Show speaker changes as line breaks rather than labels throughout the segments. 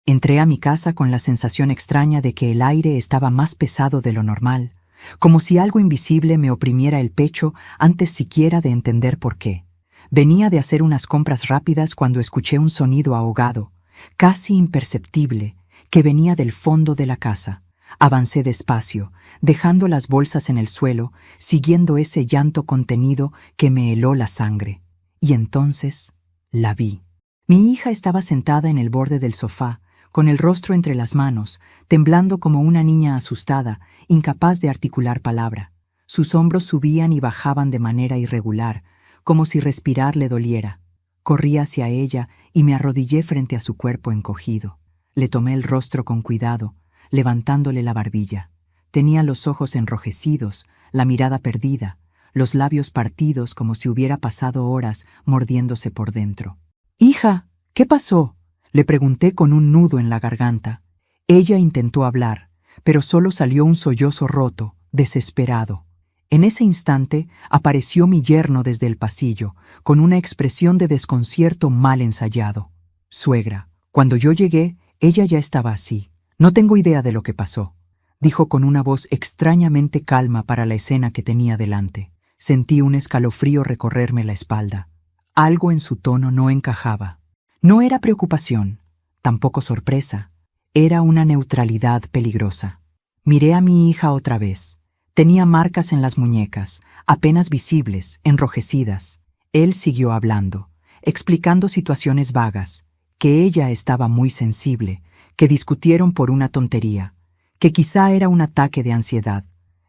Entré a mi casa con la sensación extraña de que el aire estaba más pesado de lo normal, como si algo invisible me oprimiera el pecho antes siquiera de entender por qué. Venía de hacer unas compras rápidas cuando escuché un sonido ahogado, casi imperceptible, que venía del fondo de la casa. Avancé despacio, dejando las bolsas en el suelo, siguiendo ese llanto contenido que me heló la sangre. Y entonces la vi. Mi hija estaba sentada en el borde del sofá, con el rostro entre las manos, temblando como una niña asustada, incapaz de articular palabra. Sus hombros subían y bajaban de manera irregular, como si respirar le doliera. Corrí hacia ella y me arrodillé frente a su cuerpo encogido. Le tomé el rostro con cuidado, levantándole la barbilla. Tenía los ojos enrojecidos, la mirada perdida, los labios partidos como si hubiera pasado horas mordiéndose por dentro. «Hija, ¿qué pasó?», le pregunté con un nudo en la garganta. Ella intentó hablar, pero solo salió un sollozo roto, desesperado. En ese instante apareció mi yerno desde el pasillo, con una expresión de desconcierto mal ensayado. «Suegra, cuando yo llegué, ella ya estaba así. No tengo idea de lo que pasó», dijo con una voz extrañamente calma para la escena que tenía delante. Sentí un escalofrío recorrerme la espalda. Algo en su tono no encajaba. No era preocupación, tampoco sorpresa. Era una neutralidad peligrosa. Miré a mi hija otra vez. Tenía marcas en las muñecas, apenas visibles, enrojecidas. Él siguió hablando, explicando situaciones vagas, que ella estaba muy sensible, que discutieron por una tontería, que quizá era un ataque de ansiedad.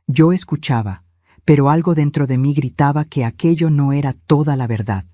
Yo escuchaba, pero algo dentro de mí gritaba que aquello no era toda la verdad.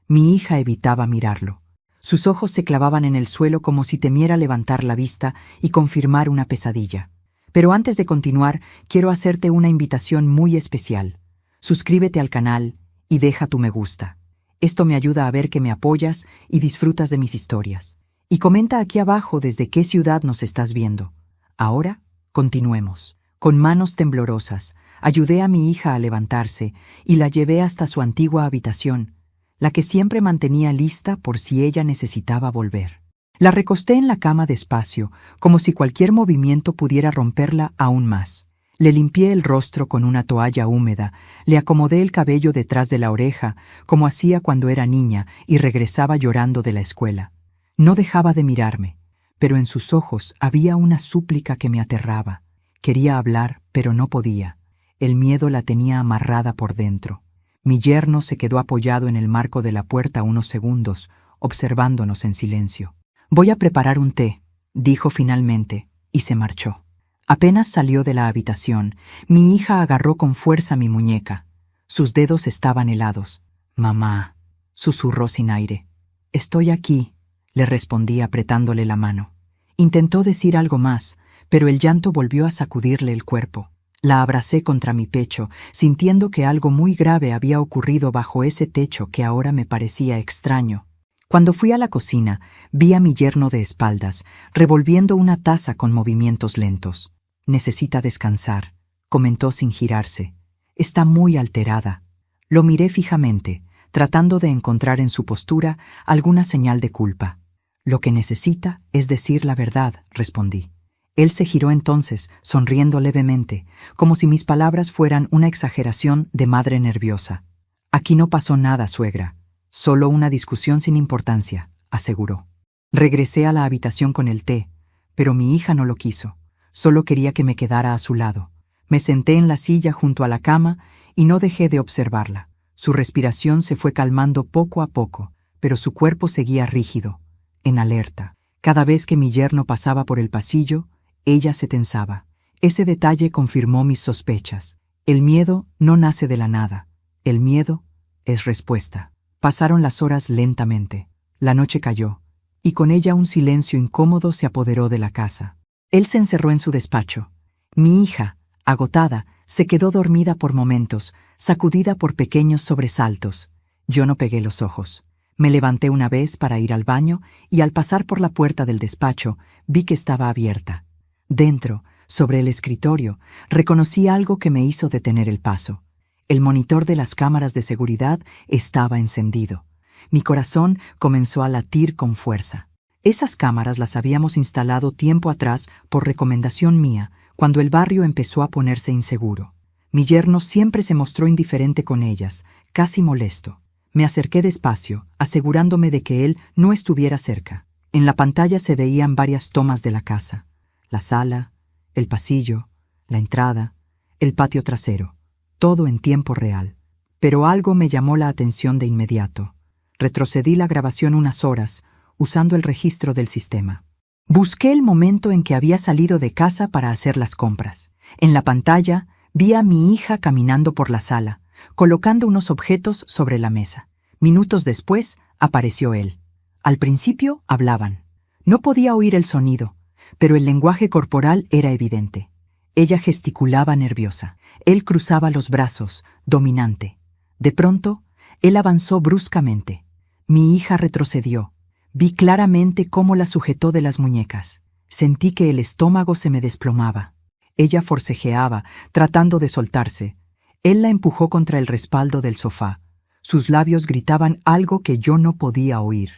Mi hija evitaba mirarlo. Sus ojos se clavaban en el suelo como si temiera levantar la vista y confirmar una pesadilla. Pero antes de continuar, quiero hacerte una invitación muy especial. Suscríbete al canal y deja tu me gusta. Esto me ayuda a ver que me apoyas y disfrutas de mis historias. Y comenta aquí abajo desde qué ciudad nos estás viendo. Ahora, continuemos. Con manos temblorosas, ayudé a mi hija a levantarse y la llevé hasta su antigua habitación, la que siempre mantenía lista por si ella necesitaba volver. La recosté en la cama despacio, como si cualquier movimiento pudiera romperla aún más. Le limpié el rostro con una toalla húmeda, le acomodé el cabello detrás de la oreja, como hacía cuando era niña y regresaba llorando de la escuela. No dejaba de mirarme, pero en sus ojos había una súplica que me aterraba. Quería hablar, pero no podía. El miedo la tenía amarrada por dentro. Mi yerno se quedó apoyado en el marco de la puerta unos segundos, observándonos en silencio. «Voy a preparar un té», dijo finalmente, y se marchó. Apenas salió de la habitación, mi hija agarró con fuerza mi muñeca. Sus dedos estaban helados. «Mamá», susurró sin aire. «Estoy aquí», le respondí apretándole la mano. Intentó decir algo más, pero el llanto volvió a sacudirle el cuerpo. La abracé contra mi pecho, sintiendo que algo muy grave había ocurrido bajo ese techo que ahora me parecía extraño. Cuando fui a la cocina, vi a mi yerno de espaldas, revolviendo una taza con movimientos lentos. «Necesita descansar», comentó sin girarse. «Está muy alterada». Lo miré fijamente, tratando de encontrar en su postura alguna señal de culpa. «Lo que necesita es decir la verdad», respondí. Él se giró entonces, sonriendo levemente, como si mis palabras fueran una exageración de madre nerviosa. «Aquí no pasó nada, suegra. Solo una discusión sin importancia», aseguró. Regresé a la habitación con el té, pero mi hija no lo quiso. Solo quería que me quedara a su lado. Me senté en la silla junto a la cama y no dejé de observarla. Su respiración se fue calmando poco a poco, pero su cuerpo seguía rígido, en alerta. Cada vez que mi yerno pasaba por el pasillo, ella se tensaba. Ese detalle confirmó mis sospechas. El miedo no nace de la nada. El miedo es respuesta. Pasaron las horas lentamente. La noche cayó, y con ella un silencio incómodo se apoderó de la casa. Él se encerró en su despacho. Mi hija, agotada, se quedó dormida por momentos, sacudida por pequeños sobresaltos. Yo no pegué los ojos. Me levanté una vez para ir al baño y al pasar por la puerta del despacho vi que estaba abierta. Dentro, sobre el escritorio, reconocí algo que me hizo detener el paso. El monitor de las cámaras de seguridad estaba encendido. Mi corazón comenzó a latir con fuerza. Esas cámaras las habíamos instalado tiempo atrás por recomendación mía, cuando el barrio empezó a ponerse inseguro. Mi yerno siempre se mostró indiferente con ellas, casi molesto. Me acerqué despacio, asegurándome de que él no estuviera cerca. En la pantalla se veían varias tomas de la casa: la sala, el pasillo, la entrada, el patio trasero, todo en tiempo real. Pero algo me llamó la atención de inmediato. Retrocedí la grabación unas horas, usando el registro del sistema. Busqué el momento en que había salido de casa para hacer las compras. En la pantalla vi a mi hija caminando por la sala, colocando unos objetos sobre la mesa. Minutos después apareció él. Al principio hablaban. No podía oír el sonido, pero el lenguaje corporal era evidente. Ella gesticulaba nerviosa. Él cruzaba los brazos, dominante. De pronto, él avanzó bruscamente. Mi hija retrocedió. Vi claramente cómo la sujetó de las muñecas. Sentí que el estómago se me desplomaba. Ella forcejeaba, tratando de soltarse. Él la empujó contra el respaldo del sofá. Sus labios gritaban algo que yo no podía oír.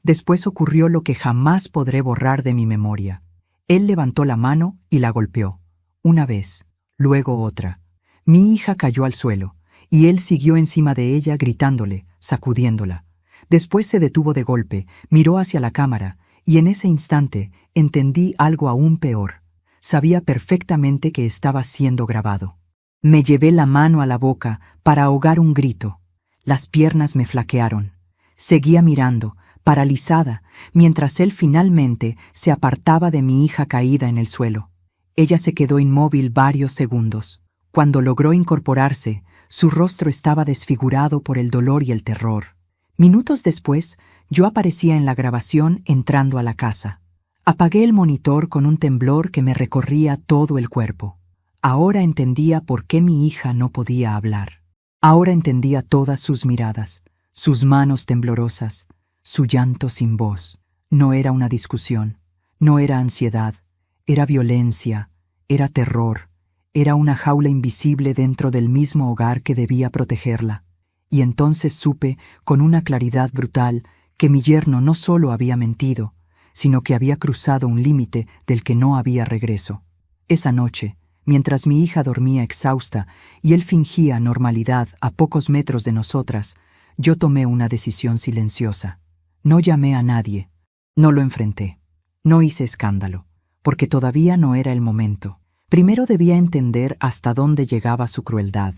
Después ocurrió lo que jamás podré borrar de mi memoria. Él levantó la mano y la golpeó. Una vez, luego otra. Mi hija cayó al suelo, y él siguió encima de ella gritándole, sacudiéndola. Después se detuvo de golpe, miró hacia la cámara, y en ese instante entendí algo aún peor. Sabía perfectamente que estaba siendo grabado. Me llevé la mano a la boca para ahogar un grito. Las piernas me flaquearon. Seguía mirando, paralizada, mientras él finalmente se apartaba de mi hija caída en el suelo. Ella se quedó inmóvil varios segundos. Cuando logró incorporarse, su rostro estaba desfigurado por el dolor y el terror. Minutos después, yo aparecía en la grabación entrando a la casa. Apagué el monitor con un temblor que me recorría todo el cuerpo. Ahora entendía por qué mi hija no podía hablar. Ahora entendía todas sus miradas, sus manos temblorosas, su llanto sin voz. No era una discusión, no era ansiedad, era violencia, era terror, era una jaula invisible dentro del mismo hogar que debía protegerla. Y entonces supe, con una claridad brutal, que mi yerno no solo había mentido, sino que había cruzado un límite del que no había regreso. Esa noche, mientras mi hija dormía exhausta y él fingía normalidad a pocos metros de nosotras, yo tomé una decisión silenciosa. No llamé a nadie, no lo enfrenté, no hice escándalo, porque todavía no era el momento. Primero debía entender hasta dónde llegaba su crueldad,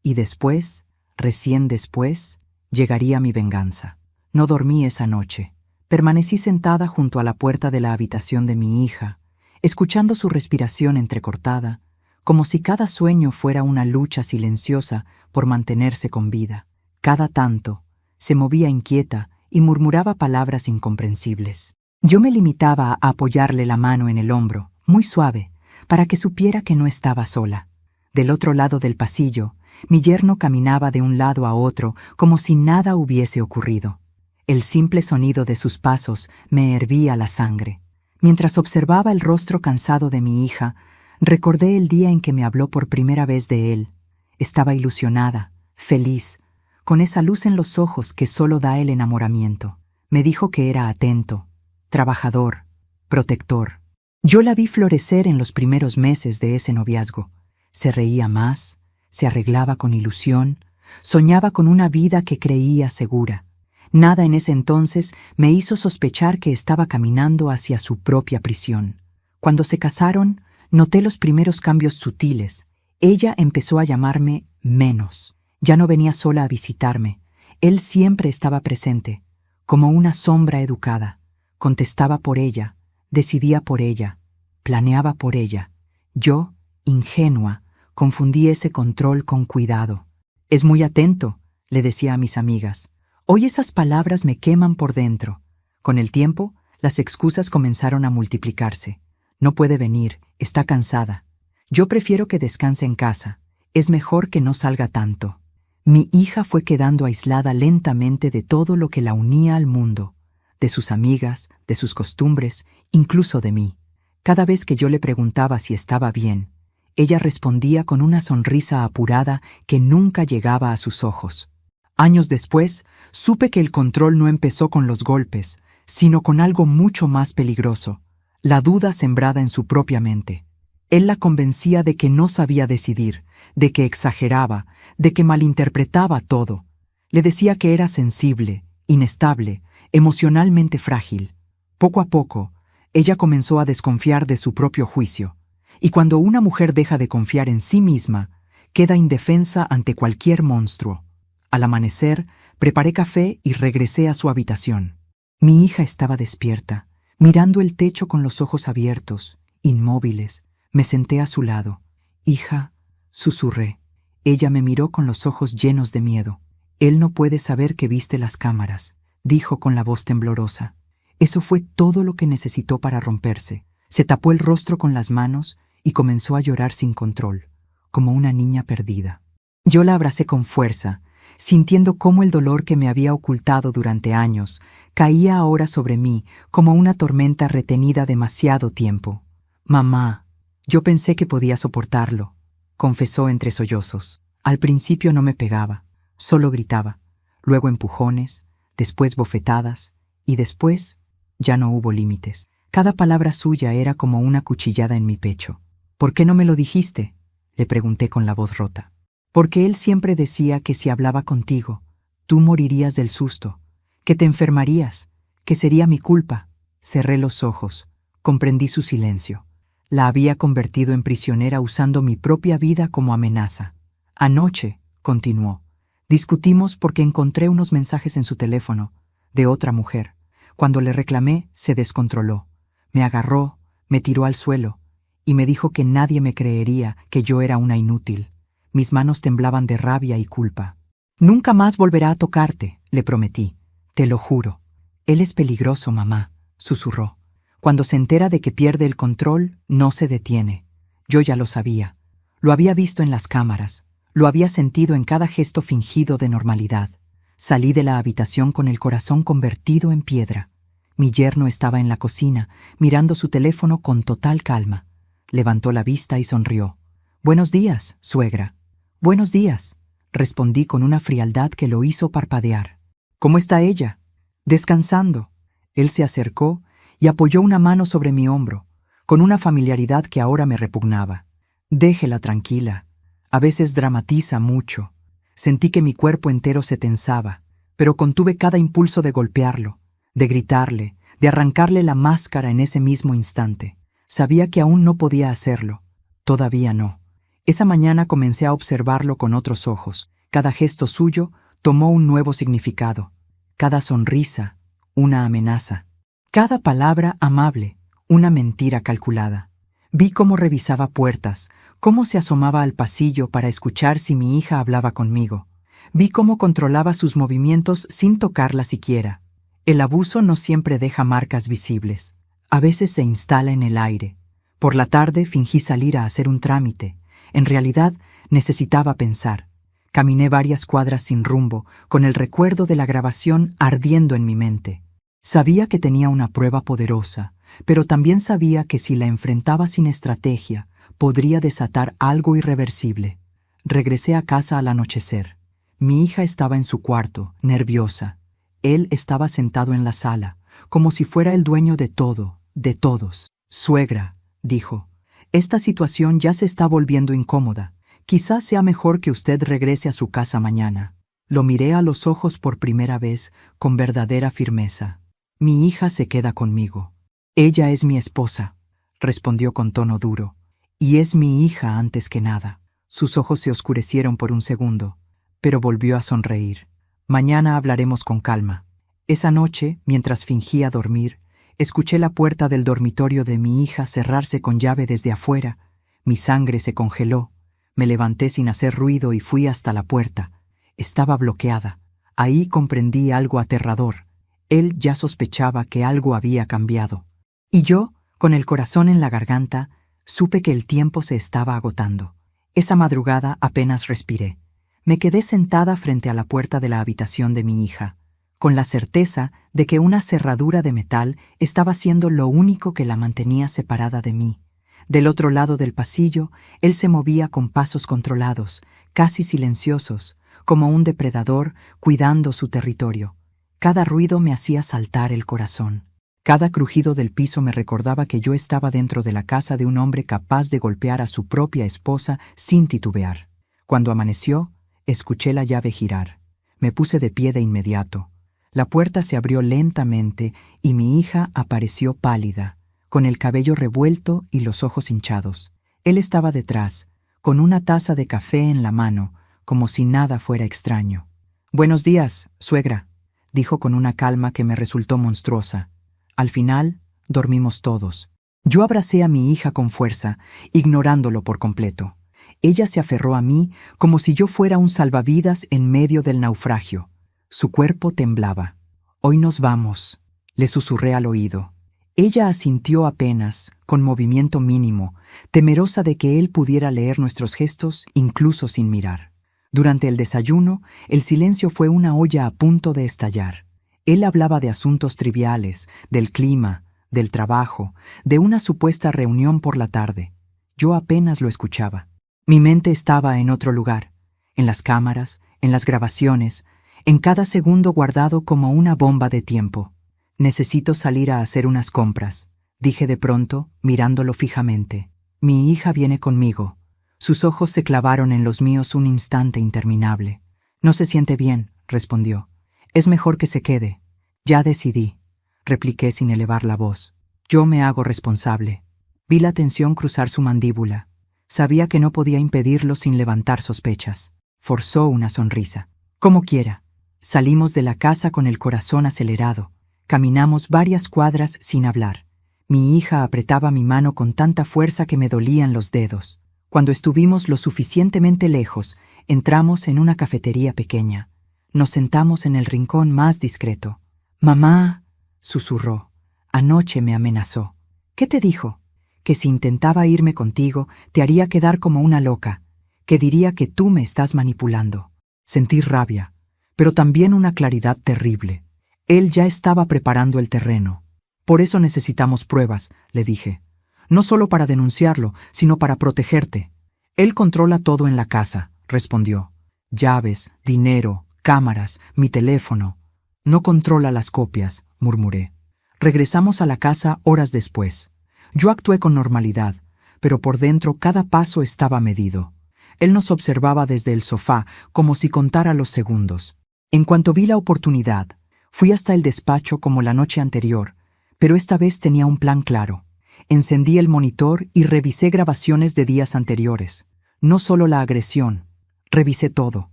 y después, recién después, llegaría mi venganza. No dormí esa noche. Permanecí sentada junto a la puerta de la habitación de mi hija, escuchando su respiración entrecortada, como si cada sueño fuera una lucha silenciosa por mantenerse con vida. Cada tanto, se movía inquieta y murmuraba palabras incomprensibles. Yo me limitaba a apoyarle la mano en el hombro, muy suave, para que supiera que no estaba sola. Del otro lado del pasillo, mi yerno caminaba de un lado a otro como si nada hubiese ocurrido. El simple sonido de sus pasos me hervía la sangre. Mientras observaba el rostro cansado de mi hija, recordé el día en que me habló por primera vez de él. Estaba ilusionada, feliz, con esa luz en los ojos que solo da el enamoramiento. Me dijo que era atento, trabajador, protector. Yo la vi florecer en los primeros meses de ese noviazgo. Se reía más, se arreglaba con ilusión, soñaba con una vida que creía segura. Nada en ese entonces me hizo sospechar que estaba caminando hacia su propia prisión. Cuando se casaron, noté los primeros cambios sutiles. Ella empezó a llamarme menos. Ya no venía sola a visitarme. Él siempre estaba presente, como una sombra educada. Contestaba por ella, decidía por ella, planeaba por ella. Yo, ingenua, confundí ese control con cuidado. «Es muy atento», le decía a mis amigas. Hoy esas palabras me queman por dentro. Con el tiempo, las excusas comenzaron a multiplicarse. No puede venir, está cansada. Yo prefiero que descanse en casa. Es mejor que no salga tanto. Mi hija fue quedando aislada lentamente de todo lo que la unía al mundo, de sus amigas, de sus costumbres, incluso de mí. Cada vez que yo le preguntaba si estaba bien, ella respondía con una sonrisa apurada que nunca llegaba a sus ojos. Años después, supe que el control no empezó con los golpes, sino con algo mucho más peligroso, la duda sembrada en su propia mente. Él la convencía de que no sabía decidir, de que exageraba, de que malinterpretaba todo. Le decía que era sensible, inestable, emocionalmente frágil. Poco a poco, ella comenzó a desconfiar de su propio juicio, y cuando una mujer deja de confiar en sí misma, queda indefensa ante cualquier monstruo. Al amanecer, preparé café y regresé a su habitación. Mi hija estaba despierta, mirando el techo con los ojos abiertos, inmóviles. Me senté a su lado. «Hija», susurré. Ella me miró con los ojos llenos de miedo. «Él no puede saber que viste las cámaras», dijo con la voz temblorosa. Eso fue todo lo que necesitó para romperse. Se tapó el rostro con las manos y comenzó a llorar sin control, como una niña perdida. Yo la abracé con fuerza, sintiendo cómo el dolor que me había ocultado durante años caía ahora sobre mí como una tormenta retenida demasiado tiempo. «Mamá, yo pensé que podía soportarlo», confesó entre sollozos. Al principio no me pegaba, solo gritaba, luego empujones, después bofetadas, y después ya no hubo límites. Cada palabra suya era como una cuchillada en mi pecho. «¿Por qué no me lo dijiste?», le pregunté con la voz rota. «Porque él siempre decía que si hablaba contigo, tú morirías del susto, que te enfermarías, que sería mi culpa». Cerré los ojos, comprendí su silencio. La había convertido en prisionera usando mi propia vida como amenaza. «Anoche», continuó, «discutimos porque encontré unos mensajes en su teléfono, de otra mujer. Cuando le reclamé, se descontroló. Me agarró, me tiró al suelo, y me dijo que nadie me creería, que yo era una inútil». Mis manos temblaban de rabia y culpa. «Nunca más volverá a tocarte», le prometí. «Te lo juro». «Él es peligroso, mamá», susurró. «Cuando se entera de que pierde el control, no se detiene». Yo ya lo sabía. Lo había visto en las cámaras. Lo había sentido en cada gesto fingido de normalidad. Salí de la habitación con el corazón convertido en piedra. Mi yerno estaba en la cocina, mirando su teléfono con total calma. Levantó la vista y sonrió. «Buenos días, suegra». «Buenos días», respondí con una frialdad que lo hizo parpadear. «¿Cómo está ella?» «Descansando». Él se acercó y apoyó una mano sobre mi hombro, con una familiaridad que ahora me repugnaba. «Déjela tranquila. A veces dramatiza mucho». Sentí que mi cuerpo entero se tensaba, pero contuve cada impulso de golpearlo, de gritarle, de arrancarle la máscara en ese mismo instante. Sabía que aún no podía hacerlo. Todavía no. Esa mañana comencé a observarlo con otros ojos. Cada gesto suyo tomó un nuevo significado. Cada sonrisa, una amenaza. Cada palabra amable, una mentira calculada. Vi cómo revisaba puertas, cómo se asomaba al pasillo para escuchar si mi hija hablaba conmigo. Vi cómo controlaba sus movimientos sin tocarla siquiera. El abuso no siempre deja marcas visibles. A veces se instala en el aire. Por la tarde fingí salir a hacer un trámite. En realidad, necesitaba pensar. Caminé varias cuadras sin rumbo, con el recuerdo de la grabación ardiendo en mi mente. Sabía que tenía una prueba poderosa, pero también sabía que si la enfrentaba sin estrategia, podría desatar algo irreversible. Regresé a casa al anochecer. Mi hija estaba en su cuarto, nerviosa. Él estaba sentado en la sala, como si fuera el dueño de todo, de todos. «Suegra», dijo, «esta situación ya se está volviendo incómoda. Quizás sea mejor que usted regrese a su casa mañana». Lo miré a los ojos por primera vez con verdadera firmeza. «Mi hija se queda conmigo». «Ella es mi esposa», respondió con tono duro, «y es mi hija antes que nada». Sus ojos se oscurecieron por un segundo, pero volvió a sonreír. «Mañana hablaremos con calma». Esa noche, mientras fingía dormir, escuché la puerta del dormitorio de mi hija cerrarse con llave desde afuera. Mi sangre se congeló. Me levanté sin hacer ruido y fui hasta la puerta. Estaba bloqueada. Ahí comprendí algo aterrador. Él ya sospechaba que algo había cambiado. Y yo, con el corazón en la garganta, supe que el tiempo se estaba agotando. Esa madrugada apenas respiré. Me quedé sentada frente a la puerta de la habitación de mi hija, con la certeza de que una cerradura de metal estaba siendo lo único que la mantenía separada de mí. Del otro lado del pasillo, él se movía con pasos controlados, casi silenciosos, como un depredador cuidando su territorio. Cada ruido me hacía saltar el corazón. Cada crujido del piso me recordaba que yo estaba dentro de la casa de un hombre capaz de golpear a su propia esposa sin titubear. Cuando amaneció, escuché la llave girar. Me puse de pie de inmediato. La puerta se abrió lentamente y mi hija apareció pálida, con el cabello revuelto y los ojos hinchados. Él estaba detrás, con una taza de café en la mano, como si nada fuera extraño. «Buenos días, suegra», dijo con una calma que me resultó monstruosa. Al final, dormimos todos. Yo abracé a mi hija con fuerza, ignorándolo por completo. Ella se aferró a mí como si yo fuera un salvavidas en medio del naufragio. Su cuerpo temblaba. «Hoy nos vamos», le susurré al oído. Ella asintió apenas, con movimiento mínimo, temerosa de que él pudiera leer nuestros gestos, incluso sin mirar. Durante el desayuno, el silencio fue una olla a punto de estallar. Él hablaba de asuntos triviales, del clima, del trabajo, de una supuesta reunión por la tarde. Yo apenas lo escuchaba. Mi mente estaba en otro lugar, en las cámaras, en las grabaciones, en cada segundo guardado como una bomba de tiempo. «Necesito salir a hacer unas compras», dije de pronto, mirándolo fijamente. «Mi hija viene conmigo». Sus ojos se clavaron en los míos un instante interminable. «No se siente bien», respondió. «Es mejor que se quede». «Ya decidí», repliqué sin elevar la voz. «Yo me hago responsable». Vi la tensión cruzar su mandíbula. Sabía que no podía impedirlo sin levantar sospechas. Forzó una sonrisa. «Como quiera». Salimos de la casa con el corazón acelerado. Caminamos varias cuadras sin hablar. Mi hija apretaba mi mano con tanta fuerza que me dolían los dedos. Cuando estuvimos lo suficientemente lejos, entramos en una cafetería pequeña. Nos sentamos en el rincón más discreto. «Mamá», susurró, «anoche me amenazó». «¿Qué te dijo?» «Que si intentaba irme contigo, te haría quedar como una loca, que diría que tú me estás manipulando». Sentí rabia, pero también una claridad terrible. Él ya estaba preparando el terreno. «Por eso necesitamos pruebas», le dije. «No solo para denunciarlo, sino para protegerte». «Él controla todo en la casa», respondió. «Llaves, dinero, cámaras, mi teléfono». «No controla las copias», murmuré. Regresamos a la casa horas después. Yo actué con normalidad, pero por dentro cada paso estaba medido. Él nos observaba desde el sofá, como si contara los segundos. En cuanto vi la oportunidad, fui hasta el despacho como la noche anterior, pero esta vez tenía un plan claro. Encendí el monitor y revisé grabaciones de días anteriores. No solo la agresión, revisé todo.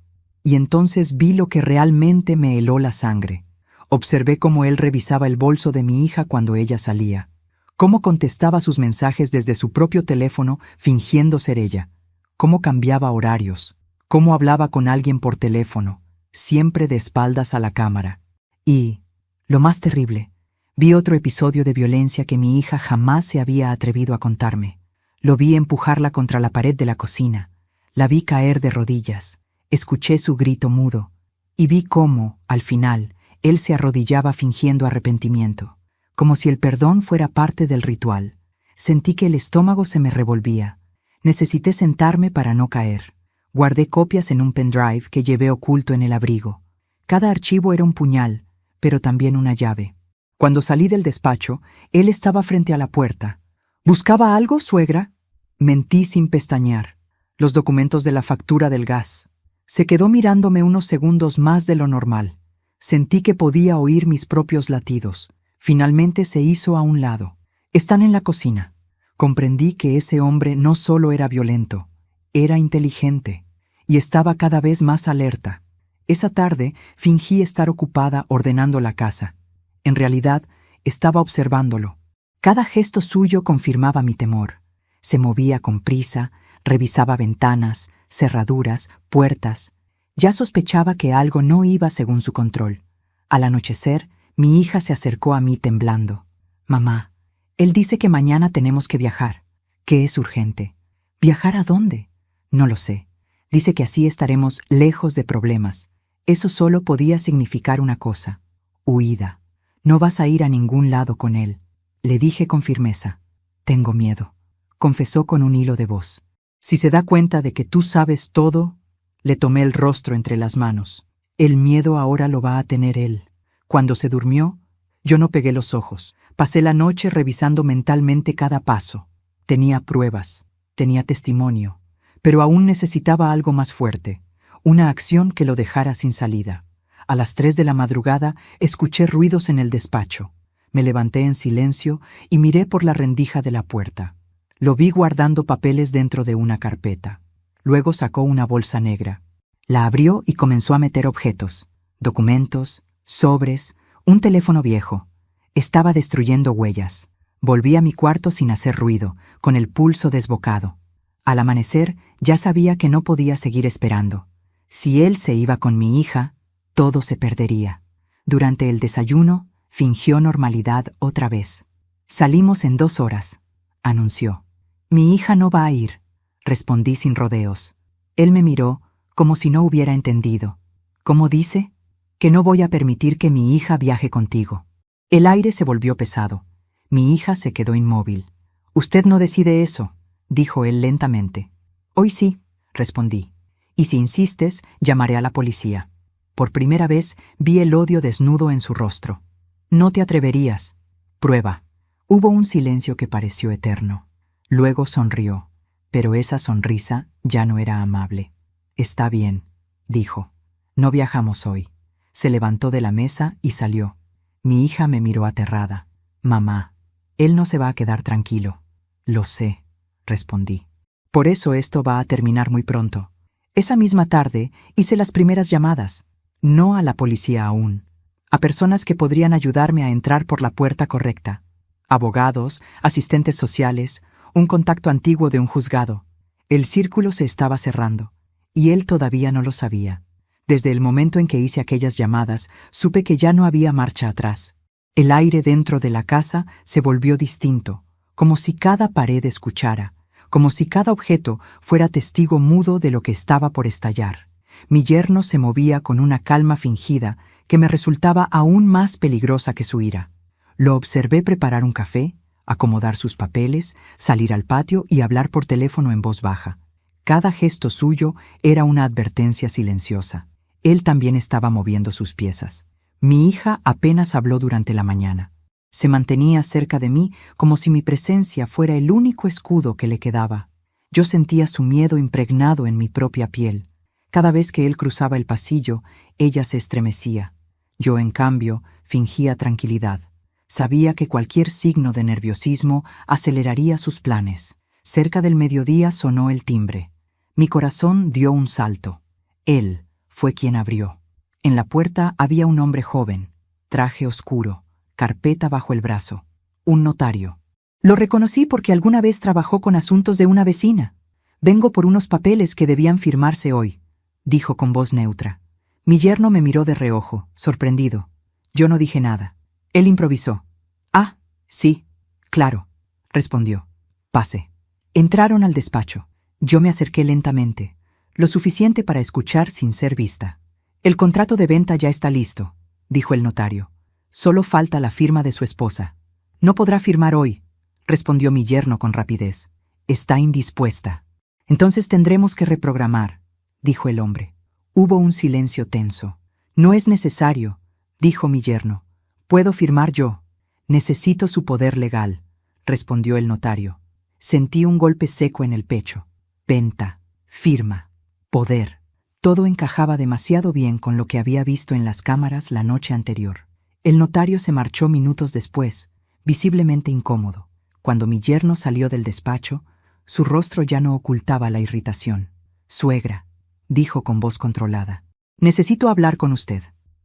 Y entonces vi lo que realmente me heló la sangre. Observé cómo él revisaba el bolso de mi hija cuando ella salía. Cómo contestaba sus mensajes desde su propio teléfono fingiendo ser ella. Cómo cambiaba horarios. Cómo hablaba con alguien por teléfono, siempre de espaldas a la cámara. Y, lo más terrible, vi otro episodio de violencia que mi hija jamás se había atrevido a contarme. Lo vi empujarla contra la pared de la cocina. La vi caer de rodillas. Escuché su grito mudo. Y vi cómo, al final, él se arrodillaba fingiendo arrepentimiento, como si el perdón fuera parte del ritual. Sentí que el estómago se me revolvía. Necesité sentarme para no caer. Guardé copias en un pendrive que llevé oculto en el abrigo. Cada archivo era un puñal, pero también una llave. Cuando salí del despacho, él estaba frente a la puerta. «¿Buscaba algo, suegra?» Mentí sin pestañear. «Los documentos de la factura del gas». Se quedó mirándome unos segundos más de lo normal. Sentí que podía oír mis propios latidos. Finalmente se hizo a un lado. «Están en la cocina». Comprendí que ese hombre no solo era violento, era inteligente, y estaba cada vez más alerta. Esa tarde fingí estar ocupada ordenando la casa. En realidad, estaba observándolo. Cada gesto suyo confirmaba mi temor. Se movía con prisa, revisaba ventanas, cerraduras, puertas. Ya sospechaba que algo no iba según su control. Al anochecer, mi hija se acercó a mí temblando. «Mamá, él dice que mañana tenemos que viajar, que es urgente». «¿Viajar a dónde?» «No lo sé. Dice que así estaremos lejos de problemas». Eso solo podía significar una cosa: huida. «No vas a ir a ningún lado con él», le dije con firmeza. «Tengo miedo», confesó con un hilo de voz. «Si se da cuenta de que tú sabes todo», le tomé el rostro entre las manos. «El miedo ahora lo va a tener él. Cuando se durmió, yo no pegué los ojos. Pasé la noche revisando mentalmente cada paso. Tenía pruebas, tenía testimonio, pero aún necesitaba algo más fuerte, una acción que lo dejara sin salida. A las 3 de la madrugada escuché ruidos en el despacho. Me levanté en silencio y miré por la rendija de la puerta. Lo vi guardando papeles dentro de una carpeta. Luego sacó una bolsa negra. La abrió y comenzó a meter objetos, documentos, sobres, un teléfono viejo. Estaba destruyendo huellas. Volví a mi cuarto sin hacer ruido, con el pulso desbocado. Al amanecer ya sabía que no podía seguir esperando. Si él se iba con mi hija, todo se perdería. Durante el desayuno, fingió normalidad otra vez. Salimos en 2 horas, anunció. Mi hija no va a ir, respondí sin rodeos. Él me miró como si no hubiera entendido. ¿Cómo dice? Que no voy a permitir que mi hija viaje contigo. El aire se volvió pesado. Mi hija se quedó inmóvil. Usted no decide eso, dijo él lentamente. Hoy sí, respondí. Y si insistes, llamaré a la policía. Por primera vez vi el odio desnudo en su rostro. No te atreverías. Prueba. Hubo un silencio que pareció eterno. Luego sonrió, pero esa sonrisa ya no era amable. Está bien, dijo. No viajamos hoy. Se levantó de la mesa y salió. Mi hija me miró aterrada. Mamá, él no se va a quedar tranquilo. Lo sé, respondí. Por eso esto va a terminar muy pronto. Esa misma tarde hice las primeras llamadas. No a la policía aún. A personas que podrían ayudarme a entrar por la puerta correcta. Abogados, asistentes sociales, un contacto antiguo de un juzgado. El círculo se estaba cerrando, y él todavía no lo sabía. Desde el momento en que hice aquellas llamadas, supe que ya no había marcha atrás. El aire dentro de la casa se volvió distinto, como si cada pared escuchara, como si cada objeto fuera testigo mudo de lo que estaba por estallar. Mi yerno se movía con una calma fingida que me resultaba aún más peligrosa que su ira. Lo observé preparar un café, acomodar sus papeles, salir al patio y hablar por teléfono en voz baja. Cada gesto suyo era una advertencia silenciosa. Él también estaba moviendo sus piezas. Mi hija apenas habló durante la mañana. Se mantenía cerca de mí como si mi presencia fuera el único escudo que le quedaba. Yo sentía su miedo impregnado en mi propia piel. Cada vez que él cruzaba el pasillo, ella se estremecía. Yo, en cambio, fingía tranquilidad. Sabía que cualquier signo de nerviosismo aceleraría sus planes. Cerca del mediodía sonó el timbre. Mi corazón dio un salto. Él fue quien abrió. En la puerta había un hombre joven, traje oscuro, carpeta bajo el brazo. Un notario. Lo reconocí porque alguna vez trabajó con asuntos de una vecina. Vengo por unos papeles que debían firmarse hoy, dijo con voz neutra. Mi yerno me miró de reojo, sorprendido. Yo no dije nada. Él improvisó. Ah, sí, claro, respondió. Pase. Entraron al despacho. Yo me acerqué lentamente, lo suficiente para escuchar sin ser vista. El contrato de venta ya está listo, dijo el notario. Solo falta la firma de su esposa. No podrá firmar hoy, respondió mi yerno con rapidez. Está indispuesta. Entonces tendremos que reprogramar, dijo el hombre. Hubo un silencio tenso. No es necesario, dijo mi yerno. Puedo firmar yo. Necesito su poder legal, respondió el notario. Sentí un golpe seco en el pecho. Venta, firma, poder. Todo encajaba demasiado bien con lo que había visto en las cámaras la noche anterior. El notario se marchó minutos después, visiblemente incómodo. Cuando mi yerno salió del despacho, su rostro ya no ocultaba la irritación. Suegra, dijo con voz controlada. Necesito hablar con usted.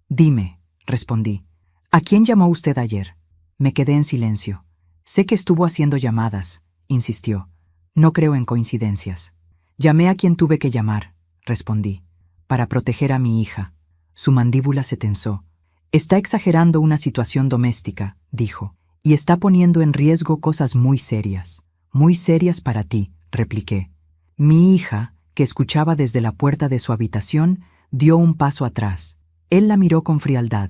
Dime, respondí. ¿A quién llamó usted ayer? Me quedé en silencio. Sé que estuvo haciendo llamadas, insistió. No creo en coincidencias. Llamé a quien tuve que llamar, respondí, para proteger a mi hija. Su mandíbula se tensó. Está exagerando una situación doméstica, dijo, y está poniendo en riesgo cosas muy serias para ti, repliqué. Mi hija, que escuchaba desde la puerta de su habitación, dio un paso atrás. Él la miró con frialdad.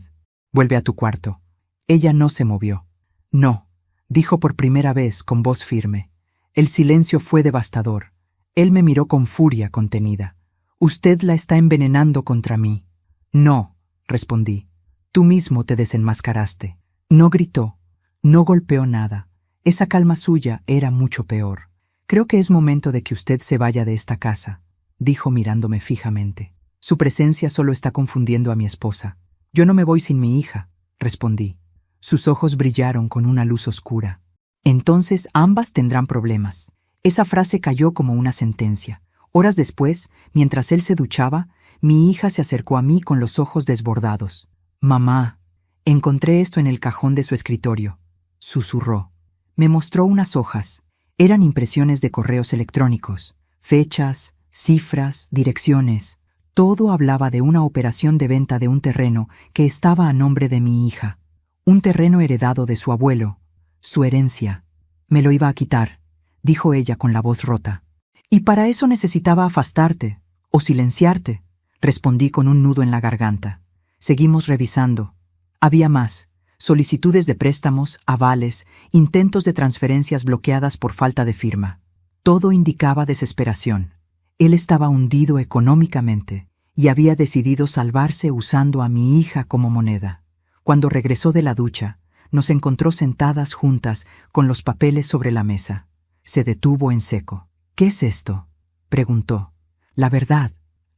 Vuelve a tu cuarto. Ella no se movió. No, dijo por primera vez con voz firme. El silencio fue devastador. Él me miró con furia contenida. Usted la está envenenando contra mí. No, respondí. Tú mismo te desenmascaraste. No gritó, no golpeó nada. Esa calma suya era mucho peor. Creo que es momento de que usted se vaya de esta casa, dijo mirándome fijamente. Su presencia solo está confundiendo a mi esposa. Yo no me voy sin mi hija, respondí. Sus ojos brillaron con una luz oscura. Entonces ambas tendrán problemas. Esa frase cayó como una sentencia. Horas después, mientras él se duchaba, mi hija se acercó a mí con los ojos desbordados. Mamá, encontré esto en el cajón de su escritorio, susurró. Me mostró unas hojas. Eran impresiones de correos electrónicos, fechas, cifras, direcciones. Todo hablaba de una operación de venta de un terreno que estaba a nombre de mi hija. Un terreno heredado de su abuelo, su herencia. Me lo iba a quitar, dijo ella con la voz rota. Y para eso necesitaba afastarte, o silenciarte, respondí con un nudo en la garganta. Seguimos revisando. Había más. Solicitudes de préstamos, avales, intentos de transferencias bloqueadas por falta de firma. Todo indicaba desesperación. Él estaba hundido económicamente y había decidido salvarse usando a mi hija como moneda. Cuando regresó de la ducha, nos encontró sentadas juntas con los papeles sobre la mesa. Se detuvo en seco. «¿Qué es esto?», preguntó. «La verdad»,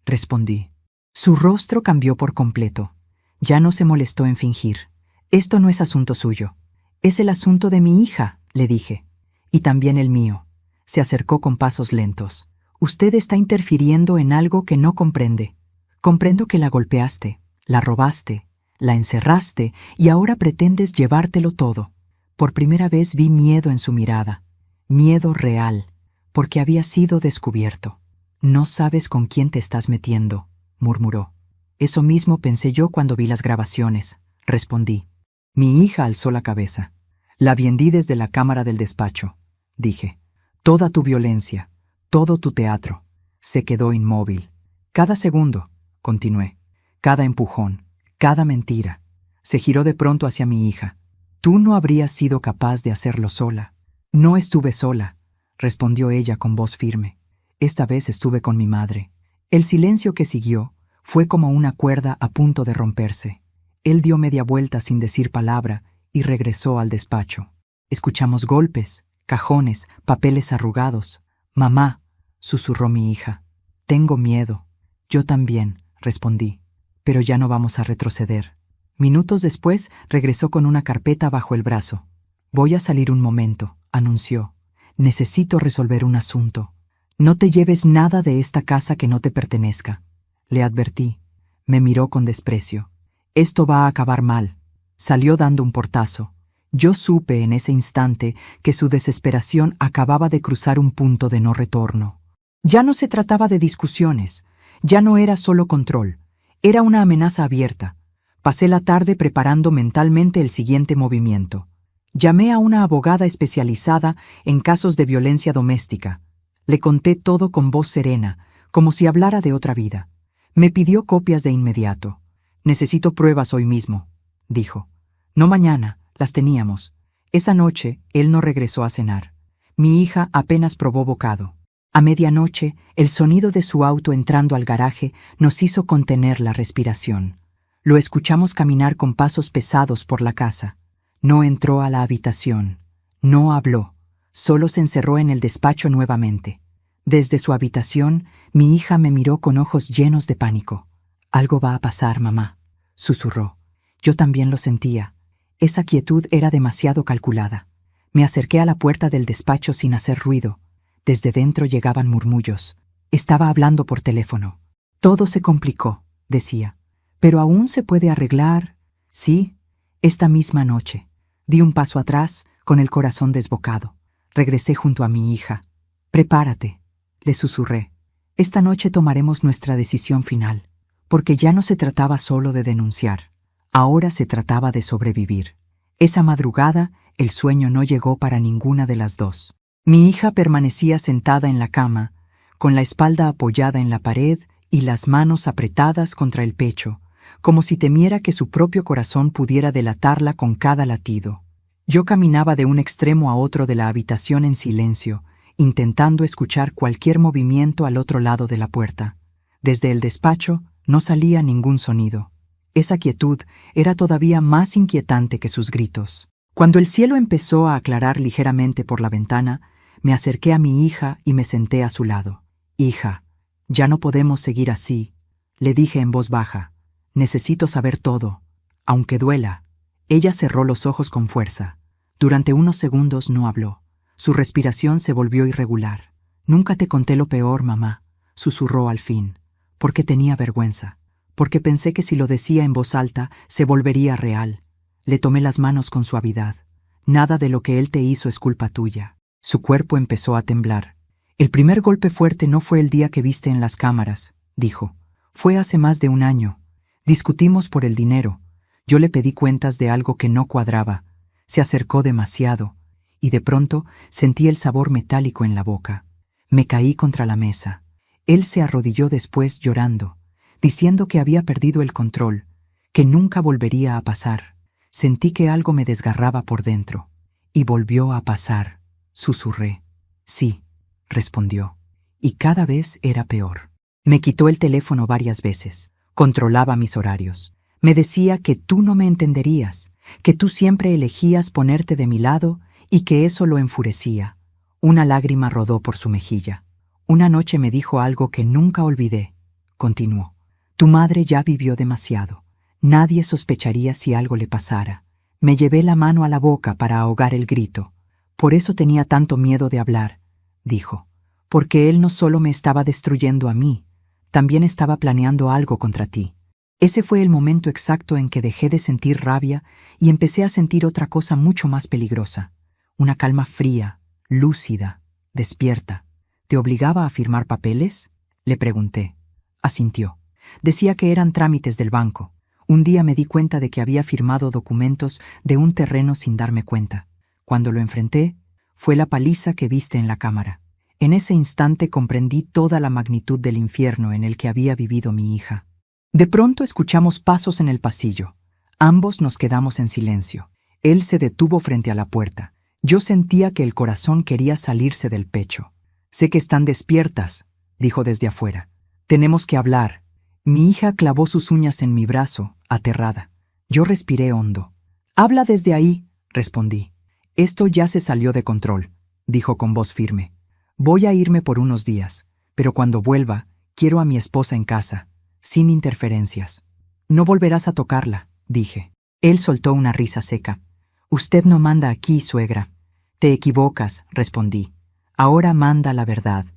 respondí. Su rostro cambió por completo. Ya no se molestó en fingir. «Esto no es asunto suyo. Es el asunto de mi hija», le dije. «Y también el mío». Se acercó con pasos lentos. «Usted está interfiriendo en algo que no comprende. Comprendo que la golpeaste, la robaste, la encerraste y ahora pretendes llevártelo todo». Por primera vez vi miedo en su mirada. Miedo real, porque había sido descubierto. «No sabes con quién te estás metiendo», murmuró. «Eso mismo pensé yo cuando vi las grabaciones», respondí. Mi hija alzó la cabeza. «La vendí desde la cámara del despacho», dije. «Toda tu violencia, todo tu teatro». Se quedó inmóvil. «Cada segundo», continué. «Cada empujón, cada mentira». Se giró de pronto hacia mi hija. «Tú no habrías sido capaz de hacerlo sola». «No estuve sola», respondió ella con voz firme. «Esta vez estuve con mi madre». El silencio que siguió fue como una cuerda a punto de romperse. Él dio media vuelta sin decir palabra y regresó al despacho. Escuchamos golpes, cajones, papeles arrugados. «Mamá», susurró mi hija. «Tengo miedo». «Yo también», respondí. «Pero ya no vamos a retroceder». Minutos después regresó con una carpeta bajo el brazo. «Voy a salir un momento», anunció. «Necesito resolver un asunto». «No te lleves nada de esta casa que no te pertenezca», le advertí. Me miró con desprecio. «Esto va a acabar mal». Salió dando un portazo. Yo supe en ese instante que su desesperación acababa de cruzar un punto de no retorno. Ya no se trataba de discusiones, ya no era solo control, era una amenaza abierta. Pasé la tarde preparando mentalmente el siguiente movimiento. Llamé a una abogada especializada en casos de violencia doméstica. Le conté todo con voz serena, como si hablara de otra vida. Me pidió copias de inmediato. «Necesito pruebas hoy mismo», dijo. «No mañana, las teníamos». Esa noche, él no regresó a cenar. Mi hija apenas probó bocado. A medianoche, el sonido de su auto entrando al garaje nos hizo contener la respiración. Lo escuchamos caminar con pasos pesados por la casa. No entró a la habitación. No habló. Solo se encerró en el despacho nuevamente. Desde su habitación, mi hija me miró con ojos llenos de pánico. «Algo va a pasar, mamá», susurró. Yo también lo sentía. Esa quietud era demasiado calculada. Me acerqué a la puerta del despacho sin hacer ruido. Desde dentro llegaban murmullos. Estaba hablando por teléfono. «Todo se complicó», decía. «Pero aún se puede arreglar». «Sí, esta misma noche». Di un paso atrás, con el corazón desbocado. Regresé junto a mi hija. «Prepárate», le susurré. «Esta noche tomaremos nuestra decisión final». Porque ya no se trataba solo de denunciar. Ahora se trataba de sobrevivir. Esa madrugada, el sueño no llegó para ninguna de las dos. Mi hija permanecía sentada en la cama, con la espalda apoyada en la pared y las manos apretadas contra el pecho, como si temiera que su propio corazón pudiera delatarla con cada latido. Yo caminaba de un extremo a otro de la habitación en silencio, intentando escuchar cualquier movimiento al otro lado de la puerta. Desde el despacho no salía ningún sonido. Esa quietud era todavía más inquietante que sus gritos. Cuando el cielo empezó a aclarar ligeramente por la ventana, me acerqué a mi hija y me senté a su lado. «Hija, ya no podemos seguir así», le dije en voz baja. «Necesito saber todo, aunque duela». Ella cerró los ojos con fuerza. Durante unos segundos no habló. Su respiración se volvió irregular. «Nunca te conté lo peor, mamá», susurró al fin, porque tenía vergüenza, porque pensé que si lo decía en voz alta se volvería real. Le tomé las manos con suavidad. «Nada de lo que él te hizo es culpa tuya». Su cuerpo empezó a temblar. «El primer golpe fuerte no fue el día que viste en las cámaras», dijo. «Fue hace más de un año. Discutimos por el dinero. Yo le pedí cuentas de algo que no cuadraba. Se acercó demasiado, y de pronto sentí el sabor metálico en la boca. Me caí contra la mesa. Él se arrodilló después llorando, diciendo que había perdido el control, que nunca volvería a pasar. Sentí que algo me desgarraba por dentro. Y volvió a pasar», susurré. «Sí», respondió. Y cada vez era peor. Me quitó el teléfono varias veces. Controlaba mis horarios. Me decía que tú no me entenderías, que tú siempre elegías ponerte de mi lado y que eso lo enfurecía. Una lágrima rodó por su mejilla. «Una noche me dijo algo que nunca olvidé», continuó. «Tu madre ya vivió demasiado. Nadie sospecharía si algo le pasara». Me llevé la mano a la boca para ahogar el grito. «Por eso tenía tanto miedo de hablar», dijo. «Porque él no solo me estaba destruyendo a mí, también estaba planeando algo contra ti». Ese fue el momento exacto en que dejé de sentir rabia y empecé a sentir otra cosa mucho más peligrosa. Una calma fría, lúcida, despierta. «¿Te obligaba a firmar papeles?», le pregunté. Asintió. Decía que eran trámites del banco. Un día me di cuenta de que había firmado documentos de un terreno sin darme cuenta. Cuando lo enfrenté, fue la paliza que viste en la cámara. En ese instante comprendí toda la magnitud del infierno en el que había vivido mi hija. De pronto escuchamos pasos en el pasillo. Ambos nos quedamos en silencio. Él se detuvo frente a la puerta. Yo sentía que el corazón quería salirse del pecho. «Sé que están despiertas», dijo desde afuera. «Tenemos que hablar». Mi hija clavó sus uñas en mi brazo, aterrada. Yo respiré hondo. «Habla desde ahí», respondí. «Esto ya se salió de control», dijo con voz firme. «Voy a irme por unos días, pero cuando vuelva, quiero a mi esposa en casa, sin interferencias». «No volverás a tocarla», dije. Él soltó una risa seca. «Usted no manda aquí, suegra». «Te equivocas», respondí. «Ahora manda la verdad».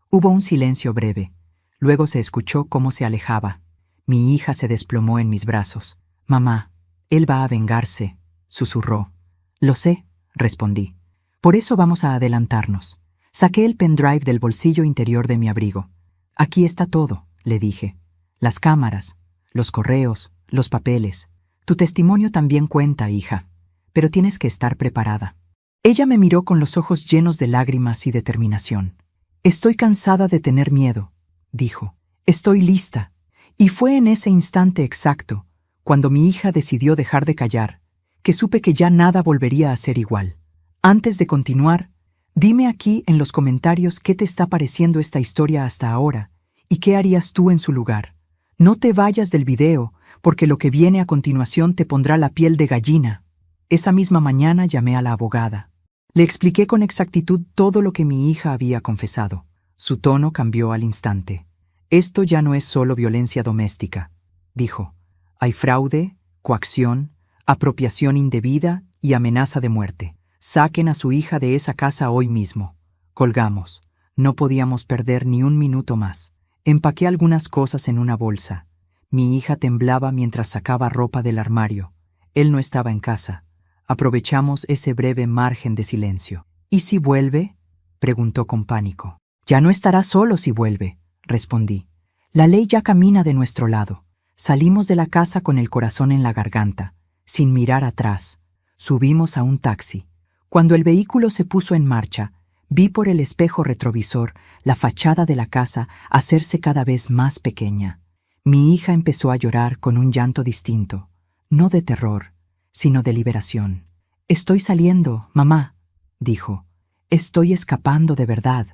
Hubo un silencio breve. Luego se escuchó cómo se alejaba. Mi hija se desplomó en mis brazos. «Mamá, él va a vengarse», susurró. «Lo sé», respondí. «Por eso vamos a adelantarnos». Saqué el pendrive del bolsillo interior de mi abrigo. «Aquí está todo», le dije. «Las cámaras, los correos, los papeles. Tu testimonio también cuenta, hija. Pero tienes que estar preparada». Ella me miró con los ojos llenos de lágrimas y determinación. «Estoy cansada de tener miedo», dijo. «Estoy lista». Y fue en ese instante exacto, cuando mi hija decidió dejar de callar, que supe que ya nada volvería a ser igual. Antes de continuar, dime aquí en los comentarios qué te está pareciendo esta historia hasta ahora y qué harías tú en su lugar. No te vayas del video, porque lo que viene a continuación te pondrá la piel de gallina. Esa misma mañana llamé a la abogada. Le expliqué con exactitud todo lo que mi hija había confesado. Su tono cambió al instante. «Esto ya no es solo violencia doméstica», dijo. «Hay fraude, coacción, apropiación indebida y amenaza de muerte. Saquen a su hija de esa casa hoy mismo». Colgamos. No podíamos perder ni un minuto más. Empaqué algunas cosas en una bolsa. Mi hija temblaba mientras sacaba ropa del armario. Él no estaba en casa. Aprovechamos ese breve margen de silencio. «¿Y si vuelve?», preguntó con pánico. «Ya no estará solo si vuelve», respondí. «La ley ya camina de nuestro lado». Salimos de la casa con el corazón en la garganta, sin mirar atrás. Subimos a un taxi. Cuando el vehículo se puso en marcha, vi por el espejo retrovisor la fachada de la casa hacerse cada vez más pequeña. Mi hija empezó a llorar con un llanto distinto, no de terror, sino de liberación. «Estoy saliendo, mamá», dijo. «Estoy escapando de verdad».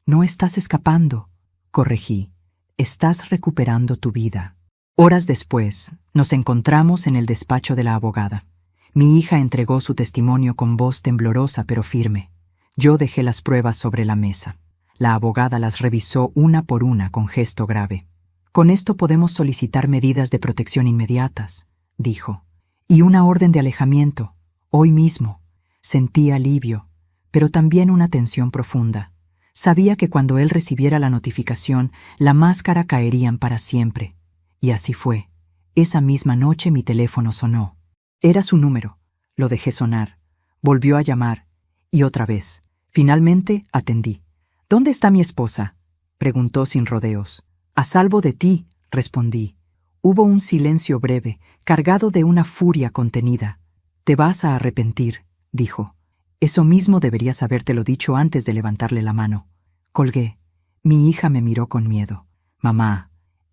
«No estás escapando», corregí. «Estás recuperando tu vida». Horas después, nos encontramos en el despacho de la abogada. Mi hija entregó su testimonio con voz temblorosa pero firme. Yo dejé las pruebas sobre la mesa. La abogada las revisó una por una con gesto grave. «Con esto podemos solicitar medidas de protección inmediatas», dijo. «Y una orden de alejamiento, hoy mismo». Sentí alivio, pero también una tensión profunda. Sabía que cuando él recibiera la notificación, la máscara caerían para siempre. Y así fue. Esa misma noche mi teléfono sonó. Era su número. Lo dejé sonar. Volvió a llamar. Y otra vez. Finalmente atendí. «¿Dónde está mi esposa?», preguntó sin rodeos. «A salvo de ti», respondí. Hubo un silencio breve, cargado de una furia contenida. «Te vas a arrepentir», dijo. «Eso mismo deberías habértelo dicho antes de levantarle la mano». Colgué. Mi hija me miró con miedo. «Mamá,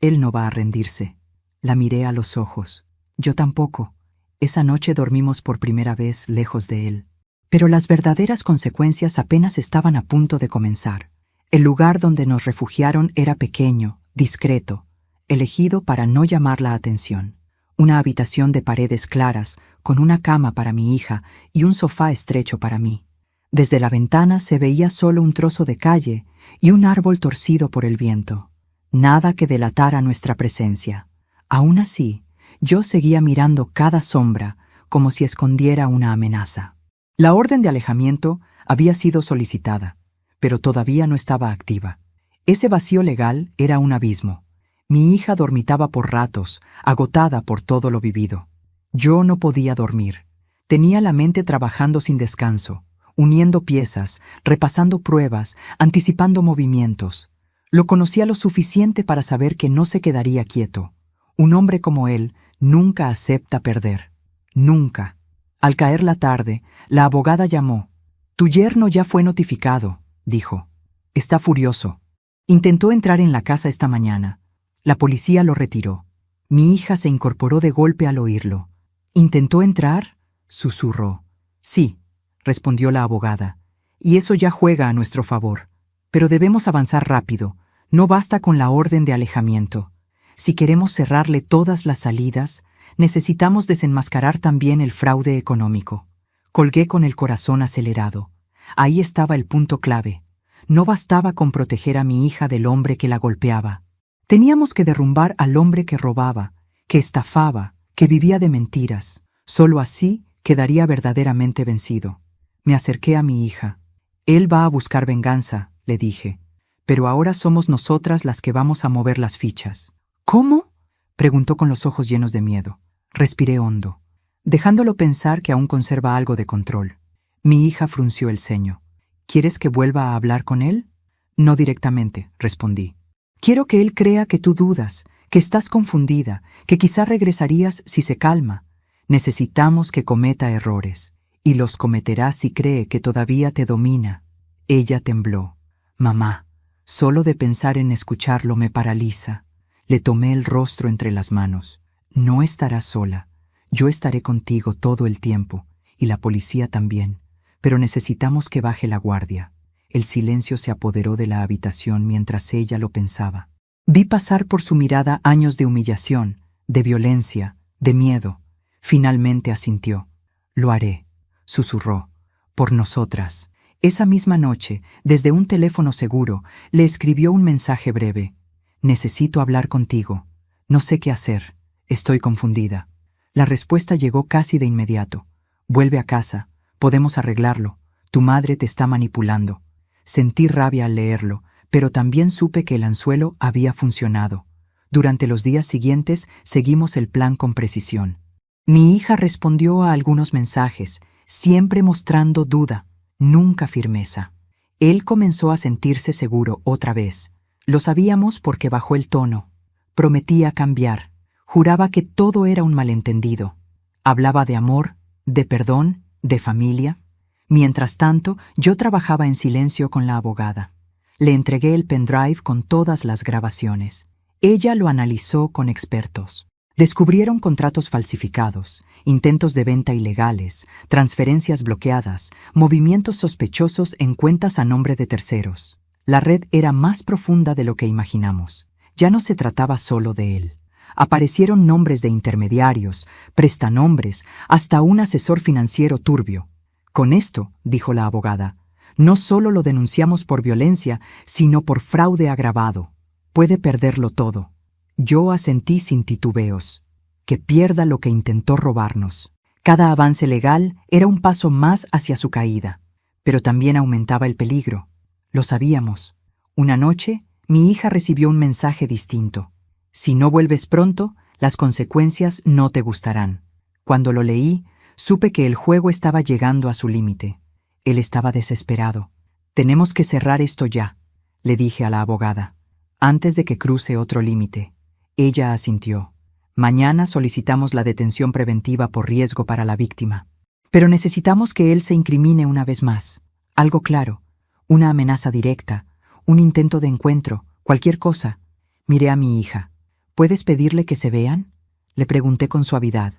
él no va a rendirse». La miré a los ojos. Yo tampoco. Esa noche dormimos por primera vez lejos de él. Pero las verdaderas consecuencias apenas estaban a punto de comenzar. El lugar donde nos refugiaron era pequeño, discreto, elegido para no llamar la atención. Una habitación de paredes claras, con una cama para mi hija y un sofá estrecho para mí. Desde la ventana se veía solo un trozo de calle y un árbol torcido por el viento. Nada que delatara nuestra presencia. Aún así, yo seguía mirando cada sombra como si escondiera una amenaza. La orden de alejamiento había sido solicitada, pero todavía no estaba activa. Ese vacío legal era un abismo. Mi hija dormitaba por ratos, agotada por todo lo vivido. Yo no podía dormir. Tenía la mente trabajando sin descanso, uniendo piezas, repasando pruebas, anticipando movimientos. Lo conocía lo suficiente para saber que no se quedaría quieto. Un hombre como él nunca acepta perder. Nunca. Al caer la tarde, la abogada llamó. «Tu yerno ya fue notificado», dijo. «Está furioso. Intentó entrar en la casa esta mañana. La policía lo retiró». Mi hija se incorporó de golpe al oírlo. «¿Intentó entrar?», susurró. «Sí», respondió la abogada. «Y eso ya juega a nuestro favor. Pero debemos avanzar rápido. No basta con la orden de alejamiento. Si queremos cerrarle todas las salidas, necesitamos desenmascarar también el fraude económico». Colgué con el corazón acelerado. Ahí estaba el punto clave. No bastaba con proteger a mi hija del hombre que la golpeaba. Teníamos que derrumbar al hombre que robaba, que estafaba, que vivía de mentiras. Solo así quedaría verdaderamente vencido. Me acerqué a mi hija. «Él va a buscar venganza», le dije. «Pero ahora somos nosotras las que vamos a mover las fichas». «¿Cómo?», preguntó con los ojos llenos de miedo. Respiré hondo, dejándolo pensar que aún conserva algo de control. Mi hija frunció el ceño. «¿Quieres que vuelva a hablar con él?». «No directamente», respondí. «Quiero que él crea que tú dudas, que estás confundida, que quizá regresarías si se calma. Necesitamos que cometa errores, y los cometerá si cree que todavía te domina». Ella tembló. «Mamá, solo de pensar en escucharlo me paraliza». Le tomé el rostro entre las manos. «No estarás sola. Yo estaré contigo todo el tiempo, y la policía también. Pero necesitamos que baje la guardia». El silencio se apoderó de la habitación mientras ella lo pensaba. Vi pasar por su mirada años de humillación, de violencia, de miedo. Finalmente asintió. «Lo haré», susurró. «Por nosotras». Esa misma noche, desde un teléfono seguro, le escribió un mensaje breve. «Necesito hablar contigo. No sé qué hacer. Estoy confundida». La respuesta llegó casi de inmediato. «Vuelve a casa. Podemos arreglarlo. Tu madre te está manipulando». Sentí rabia al leerlo, pero también supe que el anzuelo había funcionado. Durante los días siguientes seguimos el plan con precisión. Mi hija respondió a algunos mensajes, siempre mostrando duda, nunca firmeza. Él comenzó a sentirse seguro otra vez. Lo sabíamos porque bajó el tono. Prometía cambiar. Juraba que todo era un malentendido. Hablaba de amor, de perdón, de familia. Mientras tanto, yo trabajaba en silencio con la abogada. Le entregué el pendrive con todas las grabaciones. Ella lo analizó con expertos. Descubrieron contratos falsificados, intentos de venta ilegales, transferencias bloqueadas, movimientos sospechosos en cuentas a nombre de terceros. La red era más profunda de lo que imaginamos. Ya no se trataba solo de él. Aparecieron nombres de intermediarios, prestanombres, hasta un asesor financiero turbio. Con esto, dijo la abogada, no solo lo denunciamos por violencia, sino por fraude agravado. Puede perderlo todo. Yo asentí sin titubeos. Que pierda lo que intentó robarnos. Cada avance legal era un paso más hacia su caída, pero también aumentaba el peligro. Lo sabíamos. Una noche, mi hija recibió un mensaje distinto. Si no vuelves pronto, las consecuencias no te gustarán. Cuando lo leí, supe que el juego estaba llegando a su límite. Él estaba desesperado. Tenemos que cerrar esto ya, le dije a la abogada, antes de que cruce otro límite. Ella asintió. Mañana solicitamos la detención preventiva por riesgo para la víctima. Pero necesitamos que él se incrimine una vez más. Algo claro, una amenaza directa, un intento de encuentro, cualquier cosa. Miré a mi hija. ¿Puedes pedirle que se vean? Le pregunté con suavidad.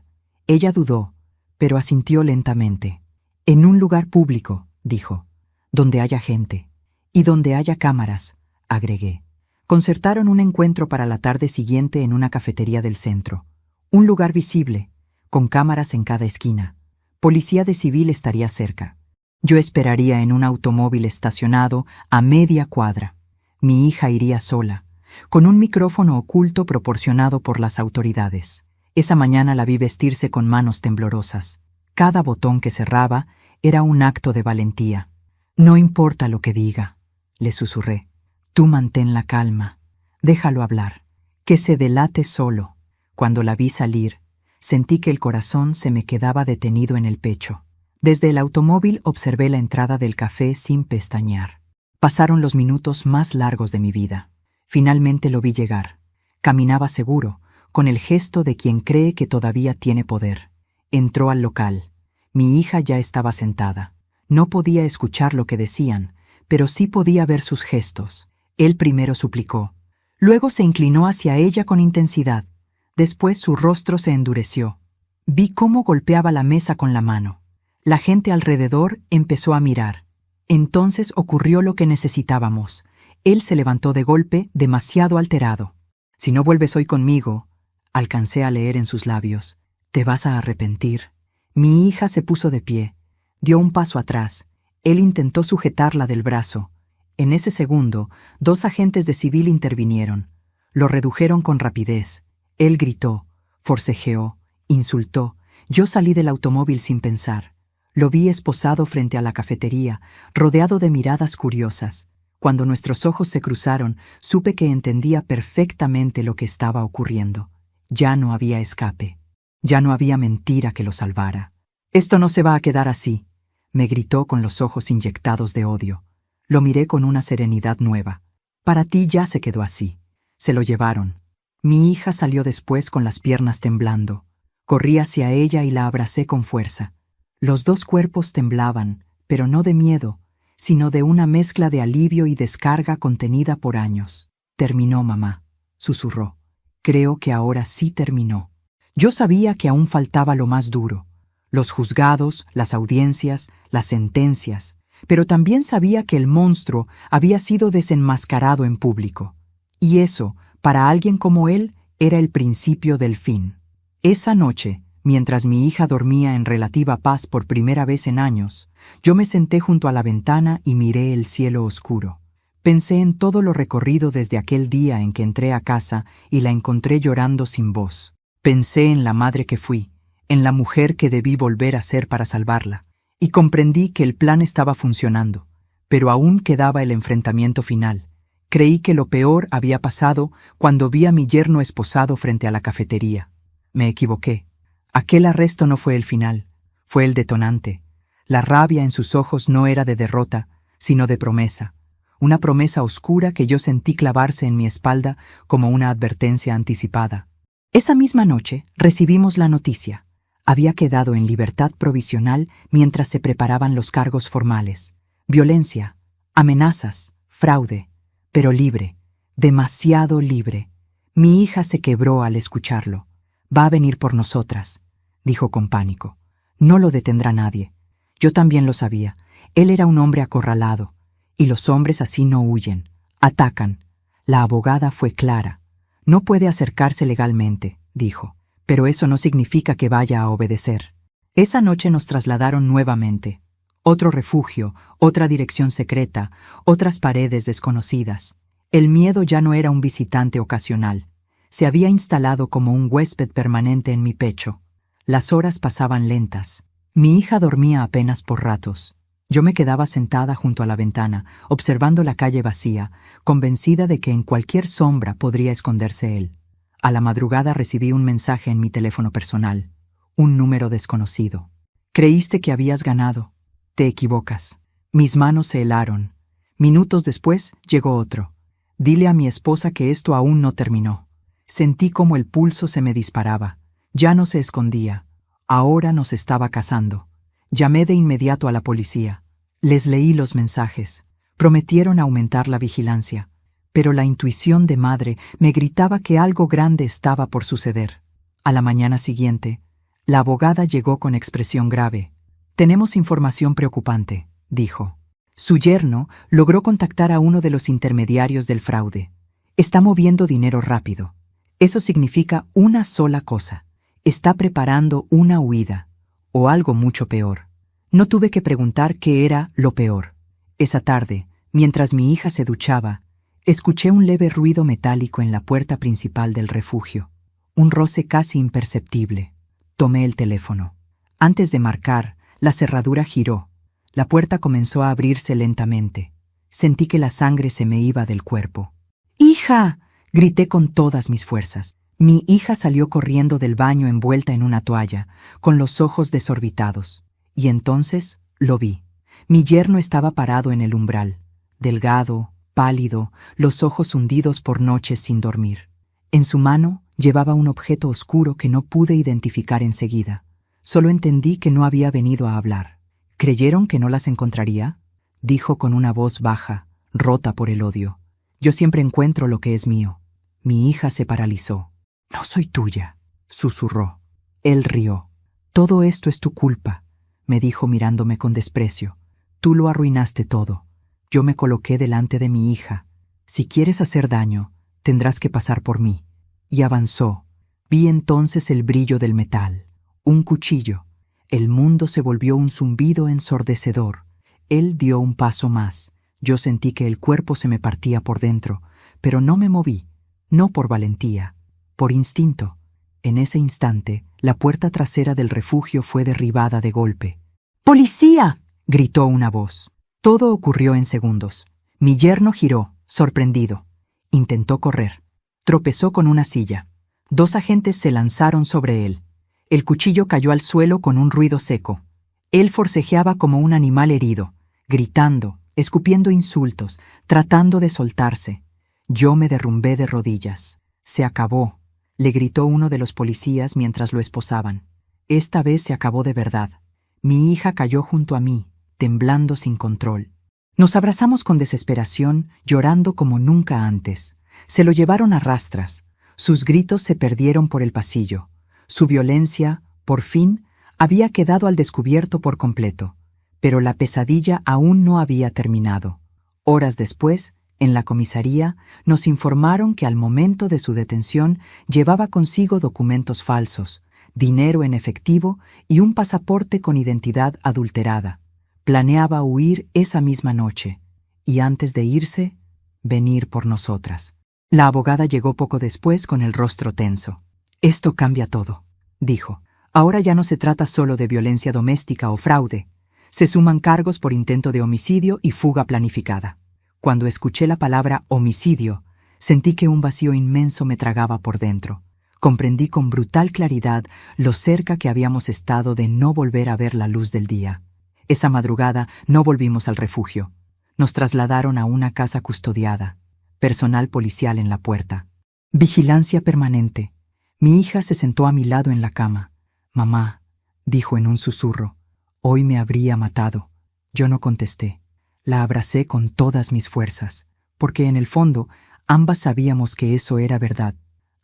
Ella dudó, pero asintió lentamente. En un lugar público, dijo, donde haya gente. Y donde haya cámaras, agregué. Concertaron un encuentro para la tarde siguiente en una cafetería del centro. Un lugar visible, con cámaras en cada esquina. Policía de civil estaría cerca. Yo esperaría en un automóvil estacionado a media cuadra. Mi hija iría sola, con un micrófono oculto proporcionado por las autoridades. Esa mañana la vi vestirse con manos temblorosas. Cada botón que cerraba era un acto de valentía. No importa lo que diga, le susurré. Tú mantén la calma. Déjalo hablar. Que se delate solo. Cuando la vi salir, sentí que el corazón se me quedaba detenido en el pecho. Desde el automóvil observé la entrada del café sin pestañear. Pasaron los minutos más largos de mi vida. Finalmente lo vi llegar. Caminaba seguro, con el gesto de quien cree que todavía tiene poder. Entró al local. Mi hija ya estaba sentada. No podía escuchar lo que decían, pero sí podía ver sus gestos. Él primero suplicó. Luego se inclinó hacia ella con intensidad. Después su rostro se endureció. Vi cómo golpeaba la mesa con la mano. La gente alrededor empezó a mirar. Entonces ocurrió lo que necesitábamos. Él se levantó de golpe, demasiado alterado. Si no vuelves hoy conmigo, alcancé a leer en sus labios, te vas a arrepentir. Mi hija se puso de pie. Dio un paso atrás. Él intentó sujetarla del brazo. En ese segundo, 2 agentes de civil intervinieron. Lo redujeron con rapidez. Él gritó, forcejeó, insultó. Yo salí del automóvil sin pensar. Lo vi esposado frente a la cafetería, rodeado de miradas curiosas. Cuando nuestros ojos se cruzaron, supe que entendía perfectamente lo que estaba ocurriendo. Ya no había escape. Ya no había mentira que lo salvara. Esto no se va a quedar así, me gritó con los ojos inyectados de odio. Lo miré con una serenidad nueva. Para ti ya se quedó así. Se lo llevaron. Mi hija salió después con las piernas temblando. Corrí hacia ella y la abracé con fuerza. Los 2 cuerpos temblaban, pero no de miedo, sino de una mezcla de alivio y descarga contenida por años. Terminó, mamá, susurró. Creo que ahora sí terminó. Yo sabía que aún faltaba lo más duro. Los juzgados, las audiencias, las sentencias. Pero también sabía que el monstruo había sido desenmascarado en público. Y eso, para alguien como él, era el principio del fin. Esa noche, mientras mi hija dormía en relativa paz por primera vez en años, yo me senté junto a la ventana y miré el cielo oscuro. Pensé en todo lo recorrido desde aquel día en que entré a casa y la encontré llorando sin voz. Pensé en la madre que fui, en la mujer que debí volver a ser para salvarla. Y comprendí que el plan estaba funcionando, pero aún quedaba el enfrentamiento final. Creí que lo peor había pasado cuando vi a mi yerno esposado frente a la cafetería. Me equivoqué. Aquel arresto no fue el final, fue el detonante. La rabia en sus ojos no era de derrota, sino de promesa. Una promesa oscura que yo sentí clavarse en mi espalda como una advertencia anticipada. Esa misma noche recibimos la noticia. Había quedado en libertad provisional mientras se preparaban los cargos formales. Violencia, amenazas, fraude, pero libre, demasiado libre. Mi hija se quebró al escucharlo. Va a venir por nosotras, dijo con pánico. No lo detendrá nadie. Yo también lo sabía. Él era un hombre acorralado. Y los hombres así no huyen, atacan. La abogada fue clara. No puede acercarse legalmente, dijo, pero eso no significa que vaya a obedecer. Esa noche nos trasladaron nuevamente. Otro refugio, otra dirección secreta, otras paredes desconocidas. El miedo ya no era un visitante ocasional. Se había instalado como un huésped permanente en mi pecho. Las horas pasaban lentas. Mi hija dormía apenas por ratos. Yo me quedaba sentada junto a la ventana, observando la calle vacía, convencida de que en cualquier sombra podría esconderse él. A la madrugada recibí un mensaje en mi teléfono personal. Un número desconocido. Creíste que habías ganado. Te equivocas. Mis manos se helaron. Minutos después llegó otro. Dile a mi esposa que esto aún no terminó. Sentí como el pulso se me disparaba. Ya no se escondía. Ahora nos estaba cazando. Llamé de inmediato a la policía. Les leí los mensajes. Prometieron aumentar la vigilancia. Pero la intuición de madre me gritaba que algo grande estaba por suceder. A la mañana siguiente, la abogada llegó con expresión grave. Tenemos información preocupante, dijo. Su yerno logró contactar a uno de los intermediarios del fraude. Está moviendo dinero rápido. Eso significa una sola cosa. Está preparando una huida, o algo mucho peor. No tuve que preguntar qué era lo peor. Esa tarde, mientras mi hija se duchaba, escuché un leve ruido metálico en la puerta principal del refugio. Un roce casi imperceptible. Tomé el teléfono. Antes de marcar, la cerradura giró. La puerta comenzó a abrirse lentamente. Sentí que la sangre se me iba del cuerpo. ¡Hija!, grité con todas mis fuerzas. Mi hija salió corriendo del baño envuelta en una toalla, con los ojos desorbitados. Y entonces lo vi. Mi yerno estaba parado en el umbral, delgado, pálido, los ojos hundidos por noches sin dormir. En su mano llevaba un objeto oscuro que no pude identificar enseguida. Solo entendí que no había venido a hablar. ¿Creyeron que no las encontraría?, dijo con una voz baja, rota por el odio. Yo siempre encuentro lo que es mío. Mi hija se paralizó. No soy tuya, susurró. Él rió. Todo esto es tu culpa, me dijo mirándome con desprecio. Tú lo arruinaste todo. Yo me coloqué delante de mi hija. Si quieres hacer daño, tendrás que pasar por mí. Y avanzó. Vi entonces el brillo del metal. Un cuchillo. El mundo se volvió un zumbido ensordecedor. Él dio un paso más. Yo sentí que el cuerpo se me partía por dentro, pero no me moví, no por valentía, por instinto. En ese instante, la puerta trasera del refugio fue derribada de golpe. ¡Policía!, gritó una voz. Todo ocurrió en segundos. Mi yerno giró, sorprendido. Intentó correr. Tropezó con una silla. 2 agentes se lanzaron sobre él. El cuchillo cayó al suelo con un ruido seco. Él forcejeaba como un animal herido, gritando, escupiendo insultos, tratando de soltarse. Yo me derrumbé de rodillas. Se acabó, le gritó uno de los policías mientras lo esposaban. Esta vez se acabó de verdad. Mi hija cayó junto a mí, temblando sin control. Nos abrazamos con desesperación, llorando como nunca antes. Se lo llevaron a rastras. Sus gritos se perdieron por el pasillo. Su violencia, por fin, había quedado al descubierto por completo. Pero la pesadilla aún no había terminado. Horas después, en la comisaría, nos informaron que al momento de su detención llevaba consigo documentos falsos, dinero en efectivo y un pasaporte con identidad adulterada. Planeaba huir esa misma noche y antes de irse, venir por nosotras. La abogada llegó poco después con el rostro tenso. Esto cambia todo, dijo. Ahora ya no se trata solo de violencia doméstica o fraude. Se suman cargos por intento de homicidio y fuga planificada. Cuando escuché la palabra homicidio, sentí que un vacío inmenso me tragaba por dentro. Comprendí con brutal claridad lo cerca que habíamos estado de no volver a ver la luz del día. Esa madrugada no volvimos al refugio. Nos trasladaron a una casa custodiada, personal policial en la puerta. Vigilancia permanente. Mi hija se sentó a mi lado en la cama. Mamá, dijo en un susurro, hoy me habría matado. Yo no contesté. La abracé con todas mis fuerzas, porque en el fondo ambas sabíamos que eso era verdad.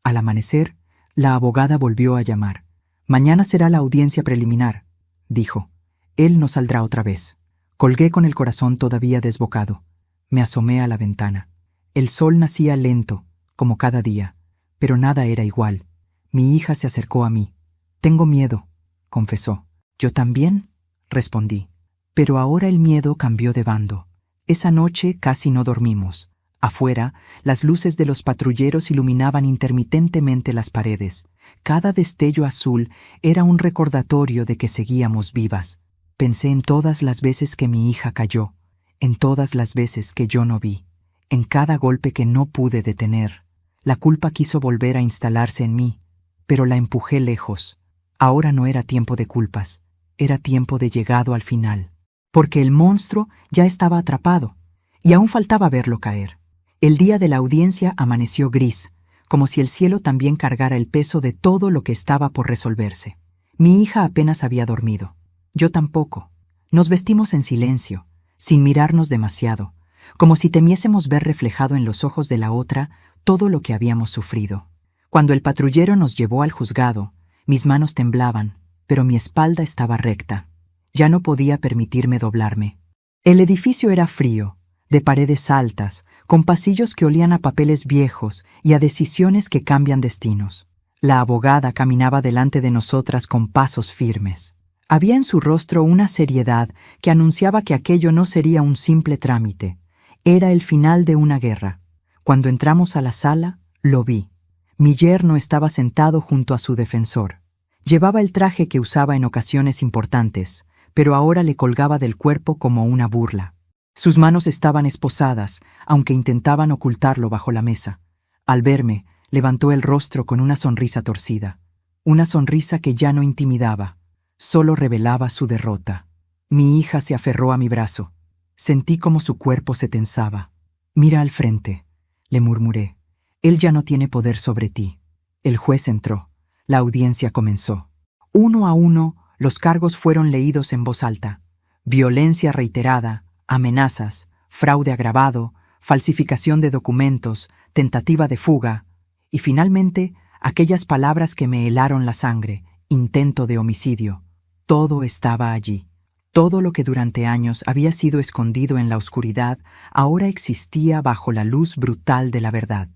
Al amanecer, la abogada volvió a llamar. Mañana será la audiencia preliminar, dijo. Él no saldrá otra vez. Colgué con el corazón todavía desbocado. Me asomé a la ventana. El sol nacía lento, como cada día. Pero nada era igual. Mi hija se acercó a mí. «Tengo miedo», confesó. «¿Yo también?», respondí. Pero ahora el miedo cambió de bando. Esa noche casi no dormimos. Afuera, las luces de los patrulleros iluminaban intermitentemente las paredes. Cada destello azul era un recordatorio de que seguíamos vivas. Pensé en todas las veces que mi hija cayó, en todas las veces que yo no vi, en cada golpe que no pude detener. La culpa quiso volver a instalarse en mí, pero la empujé lejos. Ahora no era tiempo de culpas, era tiempo de llegado al final. Porque el monstruo ya estaba atrapado, y aún faltaba verlo caer. El día de la audiencia amaneció gris, como si el cielo también cargara el peso de todo lo que estaba por resolverse. Mi hija apenas había dormido. Yo tampoco. Nos vestimos en silencio, sin mirarnos demasiado, como si temiésemos ver reflejado en los ojos de la otra todo lo que habíamos sufrido. Cuando el patrullero nos llevó al juzgado, mis manos temblaban, pero mi espalda estaba recta. Ya no podía permitirme doblarme. El edificio era frío, de paredes altas, con pasillos que olían a papeles viejos y a decisiones que cambian destinos. La abogada caminaba delante de nosotras con pasos firmes. Había en su rostro una seriedad que anunciaba que aquello no sería un simple trámite. Era el final de una guerra. Cuando entramos a la sala, lo vi. Mi yerno estaba sentado junto a su defensor. Llevaba el traje que usaba en ocasiones importantes, pero ahora le colgaba del cuerpo como una burla. Sus manos estaban esposadas, aunque intentaban ocultarlo bajo la mesa. Al verme, levantó el rostro con una sonrisa torcida. Una sonrisa que ya no intimidaba, solo revelaba su derrota. Mi hija se aferró a mi brazo. Sentí como su cuerpo se tensaba. «Mira al frente», le murmuré. «Él ya no tiene poder sobre ti». El juez entró. La audiencia comenzó. Uno a uno, los cargos fueron leídos en voz alta. Violencia reiterada, amenazas, fraude agravado, falsificación de documentos, tentativa de fuga, y finalmente aquellas palabras que me helaron la sangre: intento de homicidio. Todo estaba allí. Todo lo que durante años había sido escondido en la oscuridad ahora existía bajo la luz brutal de la verdad.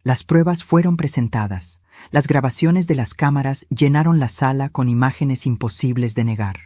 Las pruebas fueron presentadas. Las grabaciones de las cámaras llenaron la sala con imágenes imposibles de negar.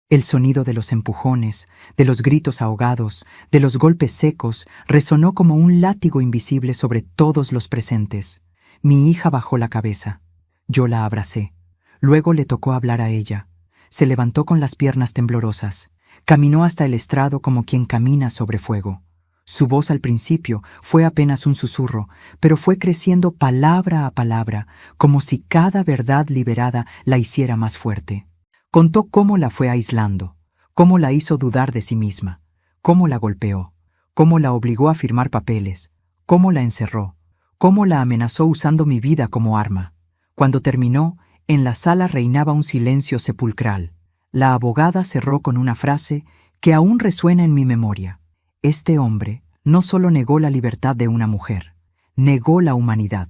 El sonido de los empujones, de los gritos ahogados, de los golpes secos, resonó como un látigo invisible sobre todos los presentes. Mi hija bajó la cabeza. Yo la abracé. Luego le tocó hablar a ella. Se levantó con las piernas temblorosas. Caminó hasta el estrado como quien camina sobre fuego. Su voz al principio fue apenas un susurro, pero fue creciendo palabra a palabra, como si cada verdad liberada la hiciera más fuerte. Contó cómo la fue aislando, cómo la hizo dudar de sí misma, cómo la golpeó, cómo la obligó a firmar papeles, cómo la encerró, cómo la amenazó usando mi vida como arma. Cuando terminó, en la sala reinaba un silencio sepulcral. La abogada cerró con una frase que aún resuena en mi memoria. Este hombre no solo negó la libertad de una mujer, negó la humanidad.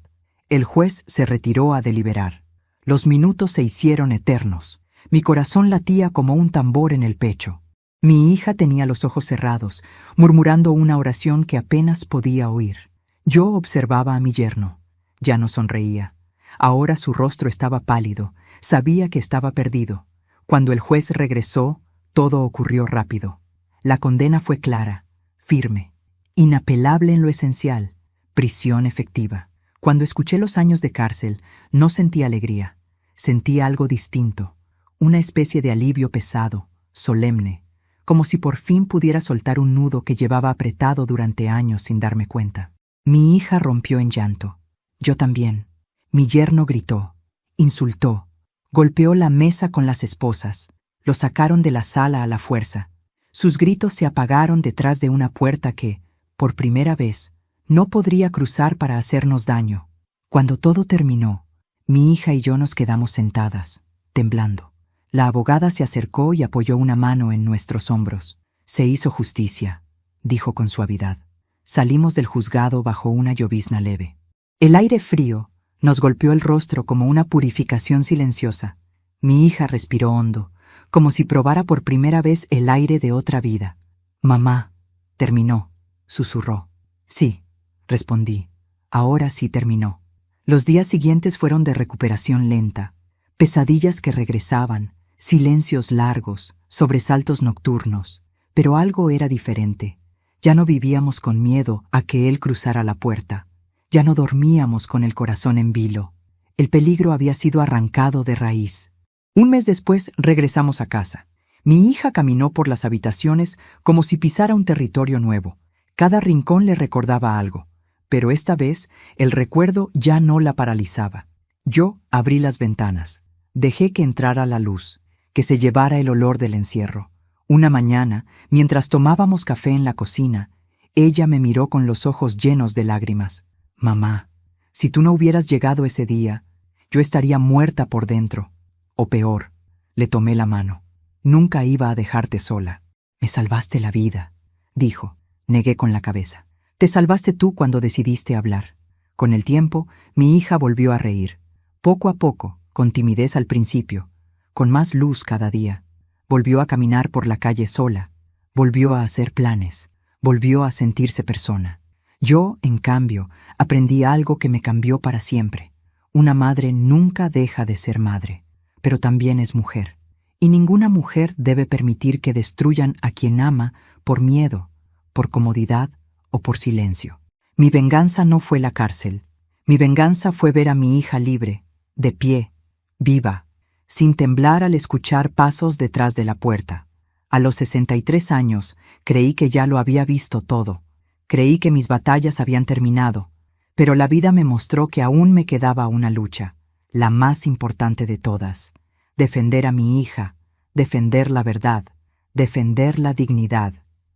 El juez se retiró a deliberar. Los minutos se hicieron eternos. Mi corazón latía como un tambor en el pecho. Mi hija tenía los ojos cerrados, murmurando una oración que apenas podía oír. Yo observaba a mi yerno. Ya no sonreía. Ahora su rostro estaba pálido. Sabía que estaba perdido. Cuando el juez regresó, todo ocurrió rápido. La condena fue clara, firme, inapelable en lo esencial: prisión efectiva. Cuando escuché los años de cárcel, no sentí alegría. Sentí algo distinto, una especie de alivio pesado, solemne, como si por fin pudiera soltar un nudo que llevaba apretado durante años sin darme cuenta. Mi hija rompió en llanto. Yo también. Mi yerno gritó, insultó, golpeó la mesa con las esposas. Lo sacaron de la sala a la fuerza. Sus gritos se apagaron detrás de una puerta que, por primera vez, no podría cruzar para hacernos daño. Cuando todo terminó, mi hija y yo nos quedamos sentadas, temblando. La abogada se acercó y apoyó una mano en nuestros hombros. «Se hizo justicia», dijo con suavidad. Salimos del juzgado bajo una llovizna leve. El aire frío nos golpeó el rostro como una purificación silenciosa. Mi hija respiró hondo, como si probara por primera vez el aire de otra vida. «Mamá», terminó, susurró. «Sí», respondí. «Ahora sí terminó». Los días siguientes fueron de recuperación lenta, pesadillas que regresaban, silencios largos, sobresaltos nocturnos, pero algo era diferente. Ya no vivíamos con miedo a que él cruzara la puerta. Ya no dormíamos con el corazón en vilo. El peligro había sido arrancado de raíz. Un mes después regresamos a casa. Mi hija caminó por las habitaciones como si pisara un territorio nuevo. Cada rincón le recordaba algo, pero esta vez el recuerdo ya no la paralizaba. Yo abrí las ventanas. Dejé que entrara la luz, que se llevara el olor del encierro. Una mañana, mientras tomábamos café en la cocina, ella me miró con los ojos llenos de lágrimas. «Mamá, si tú no hubieras llegado ese día, yo estaría muerta por dentro. O peor». Le tomé la mano. «Nunca iba a dejarte sola». «Me salvaste la vida», dijo. Negué con la cabeza. «Te salvaste tú cuando decidiste hablar». Con el tiempo, mi hija volvió a reír. Poco a poco, con timidez al principio, con más luz cada día. Volvió a caminar por la calle sola. Volvió a hacer planes. Volvió a sentirse persona. Yo, en cambio, aprendí algo que me cambió para siempre. Una madre nunca deja de ser madre, pero también es mujer. Y ninguna mujer debe permitir que destruyan a quien ama por miedo, por comodidad o por silencio. Mi venganza no fue la cárcel. Mi venganza fue ver a mi hija libre, de pie, viva, sin temblar al escuchar pasos detrás de la puerta. A los 63 años, creí que ya lo había visto todo. Creí que mis batallas habían terminado, pero la vida me mostró que aún me quedaba una lucha, la más importante de todas: defender a mi hija, defender la verdad, defender la dignidad.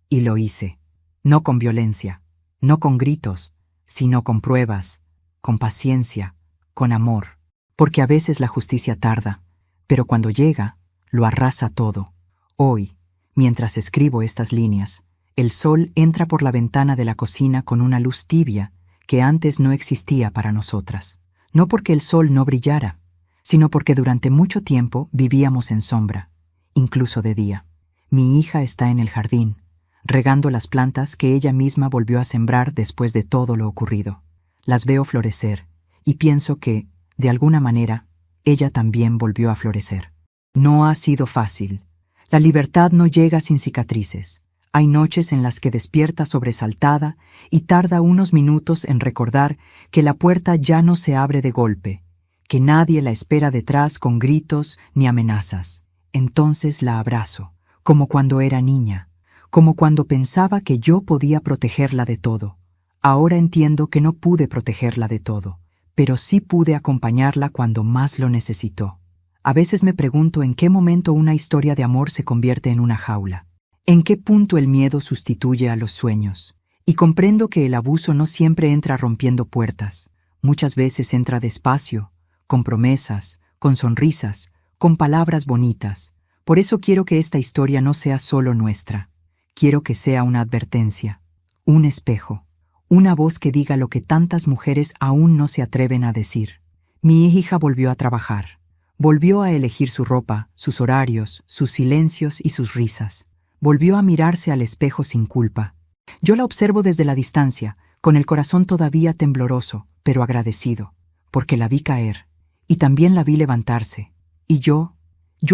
Y lo hice. No con violencia, no con gritos, sino con pruebas, con paciencia, con amor. Porque a veces la justicia tarda, pero cuando llega, lo arrasa todo. Hoy, mientras escribo estas líneas, el sol entra por la ventana de la cocina con una luz tibia que antes no existía para nosotras. No porque el sol no brillara, sino porque durante mucho tiempo vivíamos en sombra, incluso de día. Mi hija está en el jardín, regando las plantas que ella misma volvió a sembrar después de todo lo ocurrido. Las veo florecer y pienso que, de alguna manera, ella también volvió a florecer. No ha sido fácil. La libertad no llega sin cicatrices. Hay noches en las que despierta sobresaltada y tarda unos minutos en recordar que la puerta ya no se abre de golpe, que nadie la espera detrás con gritos ni amenazas. Entonces la abrazo, como cuando era niña, como cuando pensaba que yo podía protegerla de todo. Ahora entiendo que no pude protegerla de todo, pero sí pude acompañarla cuando más lo necesitó. A veces me pregunto en qué momento una historia de amor se convierte en una jaula. ¿En qué punto el miedo sustituye a los sueños? Y comprendo que el abuso no siempre entra rompiendo puertas. Muchas veces entra despacio, con promesas, con sonrisas, con palabras bonitas. Por eso quiero que esta historia no sea solo nuestra. Quiero que sea una advertencia, un espejo, una voz que diga lo que tantas mujeres aún no se atreven a decir. Mi hija volvió a trabajar. Volvió a elegir su ropa, sus horarios, sus silencios y sus risas. Volvió a mirarse al espejo sin culpa. Yo la observo desde la distancia, con el corazón todavía tembloroso, pero agradecido, porque la vi caer, y también la vi levantarse. Y yo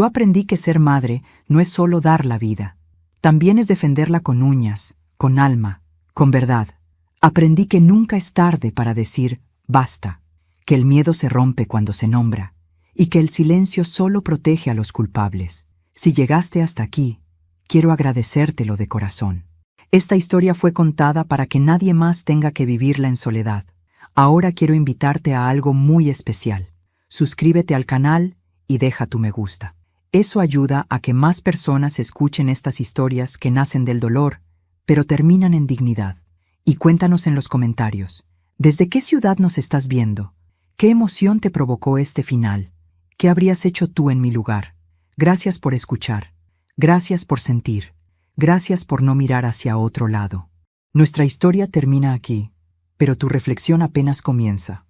aprendí que ser madre no es solo dar la vida, también es defenderla con uñas, con alma, con verdad. Aprendí que nunca es tarde para decir basta, que el miedo se rompe cuando se nombra, y que el silencio solo protege a los culpables. Si llegaste hasta aquí, quiero agradecértelo de corazón. Esta historia fue contada para que nadie más tenga que vivirla en soledad. Ahora quiero invitarte a algo muy especial. Suscríbete al canal y deja tu me gusta. Eso ayuda a que más personas escuchen estas historias que nacen del dolor, pero terminan en dignidad. Y cuéntanos en los comentarios, ¿desde qué ciudad nos estás viendo? ¿Qué emoción te provocó este final? ¿Qué habrías hecho tú en mi lugar? Gracias por escuchar. Gracias por sentir. Gracias por no mirar hacia otro lado. Nuestra historia termina aquí, pero tu reflexión apenas comienza.